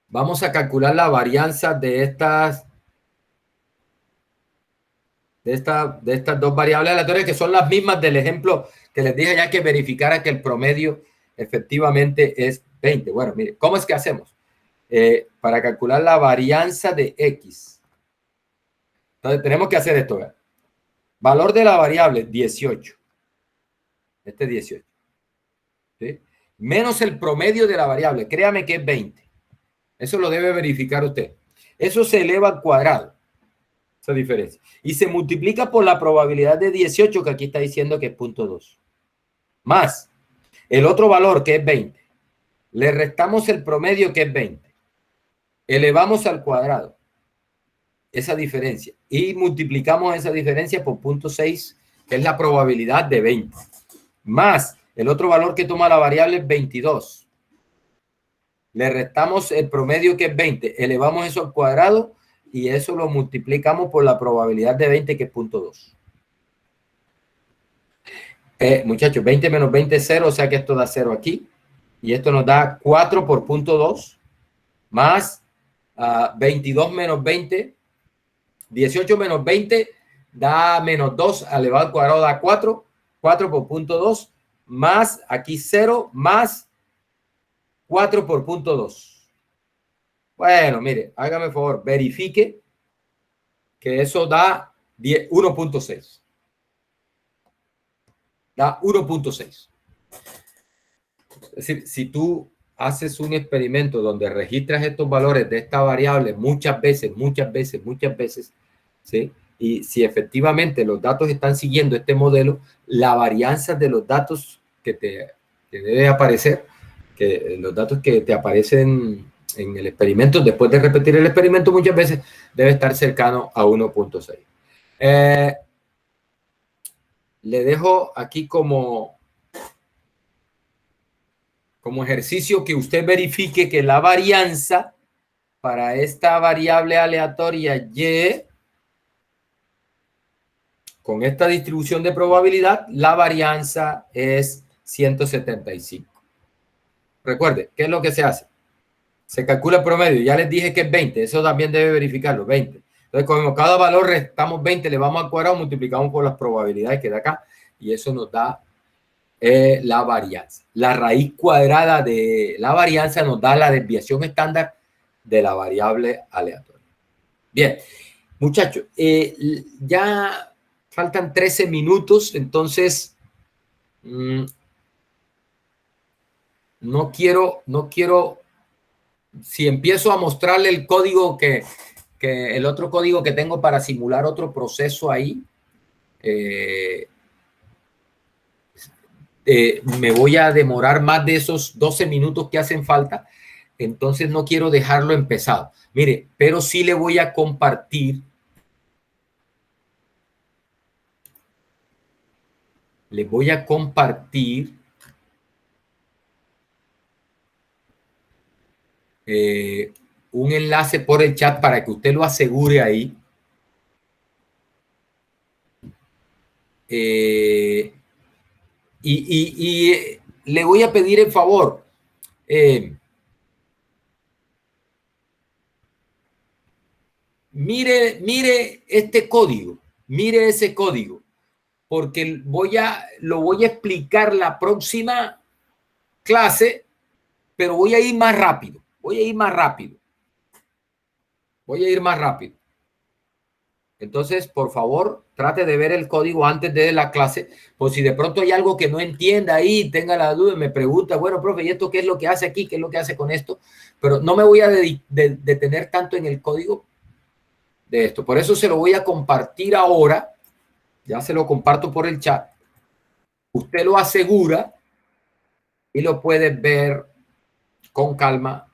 vamos a calcular la varianza de estas dos variables aleatorias, que son las mismas del ejemplo que les dije ya, que verificara que el promedio efectivamente es 20. Bueno, mire, ¿cómo es que hacemos? Para calcular la varianza de X. Entonces tenemos que hacer esto. ¿Verdad? Valor de la variable 18. Este es 18. ¿Sí? Menos el promedio de la variable. Créame que es 20. Eso lo debe verificar usted. Eso se eleva al cuadrado. Esa diferencia. Y se multiplica por la probabilidad de 18, que aquí está diciendo que es 0.2. Más el otro valor, que es 20. Le restamos el promedio, que es 20. Elevamos al cuadrado esa diferencia y multiplicamos esa diferencia por 0.6, que es la probabilidad de 20. Más el otro valor que toma la variable es 22. Le restamos el promedio, que es 20. Elevamos eso al cuadrado y eso lo multiplicamos por la probabilidad de 20, que es 0.2. Muchachos, 20 menos 20 es 0, o sea que esto da 0 aquí. Y esto nos da 4 por 0.2 más 22 menos 20. 18 menos 20 da menos 2, elevado al cuadrado da 4. 4 por 0.2 más aquí 0 más 4 por 0.2. Bueno, mire, hágame el favor, verifique que eso da 1.6. Da 1.6. Es decir, si tú haces un experimento donde registras estos valores de esta variable muchas veces, ¿sí? Y si efectivamente los datos están siguiendo este modelo, la varianza de los datos que debe aparecer, que los datos que te aparecen en el experimento, después de repetir el experimento muchas veces, debe estar cercano a 1.6. Le dejo aquí como ejercicio que usted verifique que la varianza para esta variable aleatoria Y, con esta distribución de probabilidad, la varianza es 175. Recuerde, ¿qué es lo que se hace? Se calcula el promedio. Ya les dije que es 20. Eso también debe verificarlo, 20. Entonces, como cada valor restamos 20, le vamos al cuadrado, multiplicamos por las probabilidades que da acá. Y eso nos da la varianza. La raíz cuadrada de la varianza nos da la desviación estándar de la variable aleatoria. Bien, muchachos, ya faltan 13 minutos, entonces no quiero, si empiezo a mostrarle el código el otro código que tengo para simular otro proceso ahí, me voy a demorar más de esos 12 minutos que hacen falta, entonces no quiero dejarlo empezado. Mire, pero sí le voy a compartir un enlace por el chat para que usted lo asegure ahí. Y le voy a pedir el favor. Mire este código. Mire ese código. Porque lo voy a explicar la próxima clase, pero voy a ir más rápido. Voy a ir más rápido. Entonces, por favor, trate de ver el código antes de la clase, por si de pronto hay algo que no entienda ahí, tenga la duda, me pregunta, bueno, profe, ¿y esto qué es lo que hace aquí? ¿Qué es lo que hace con esto? Pero no me voy a detener tanto en el código de esto. Por eso se lo voy a compartir ahora. Ya se lo comparto por el chat. Usted lo asegura y lo puede ver con calma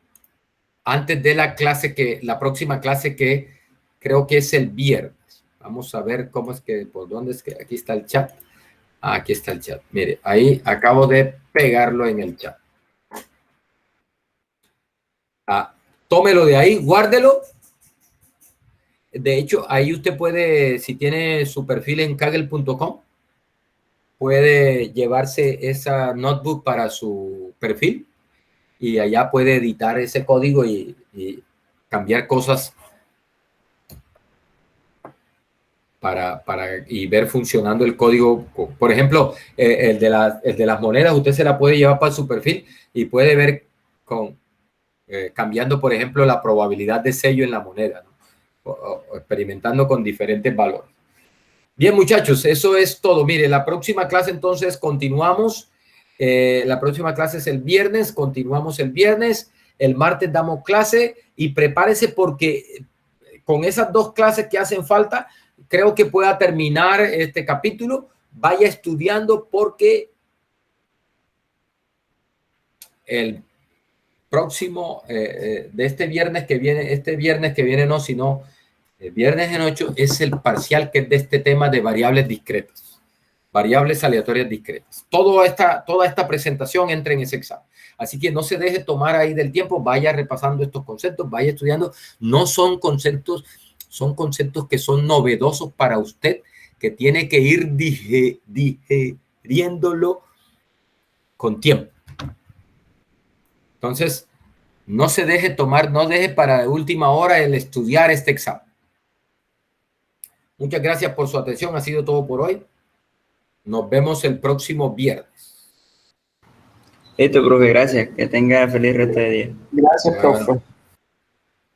antes de la clase la próxima clase que creo que es el viernes. Vamos a ver cómo es que, por dónde es que, aquí está el chat. Aquí está el chat. Mire, ahí acabo de pegarlo en el chat. Tómelo de ahí, guárdelo. De hecho, ahí usted puede, si tiene su perfil en kaggle.com, puede llevarse esa notebook para su perfil y allá puede editar ese código y cambiar cosas y ver funcionando el código. Por ejemplo, el de las monedas, usted se la puede llevar para su perfil y puede ver cambiando, por ejemplo, la probabilidad de sello en la moneda, ¿no? o experimentando con diferentes valores. Bien, muchachos, eso es todo. Mire, la próxima clase entonces continuamos. La próxima clase es el viernes, continuamos el viernes. El martes damos clase y prepárese porque con esas dos clases que hacen falta, creo que pueda terminar este capítulo. Vaya estudiando porque el próximo de este viernes que viene no, sino el viernes en 8 es el parcial que es de este tema de variables discretas, variables aleatorias discretas. Toda esta presentación entra en ese examen. Así que no se deje tomar ahí del tiempo, vaya repasando estos conceptos, vaya estudiando. No son conceptos, son conceptos que son novedosos para usted, que tiene que ir digeriéndolo con tiempo. Entonces, no se deje tomar, no deje para última hora el estudiar este examen. Muchas gracias por su atención. Ha sido todo por hoy. Nos vemos el próximo viernes. Listo, profe, gracias. Que tenga feliz resto de día. Gracias, profe.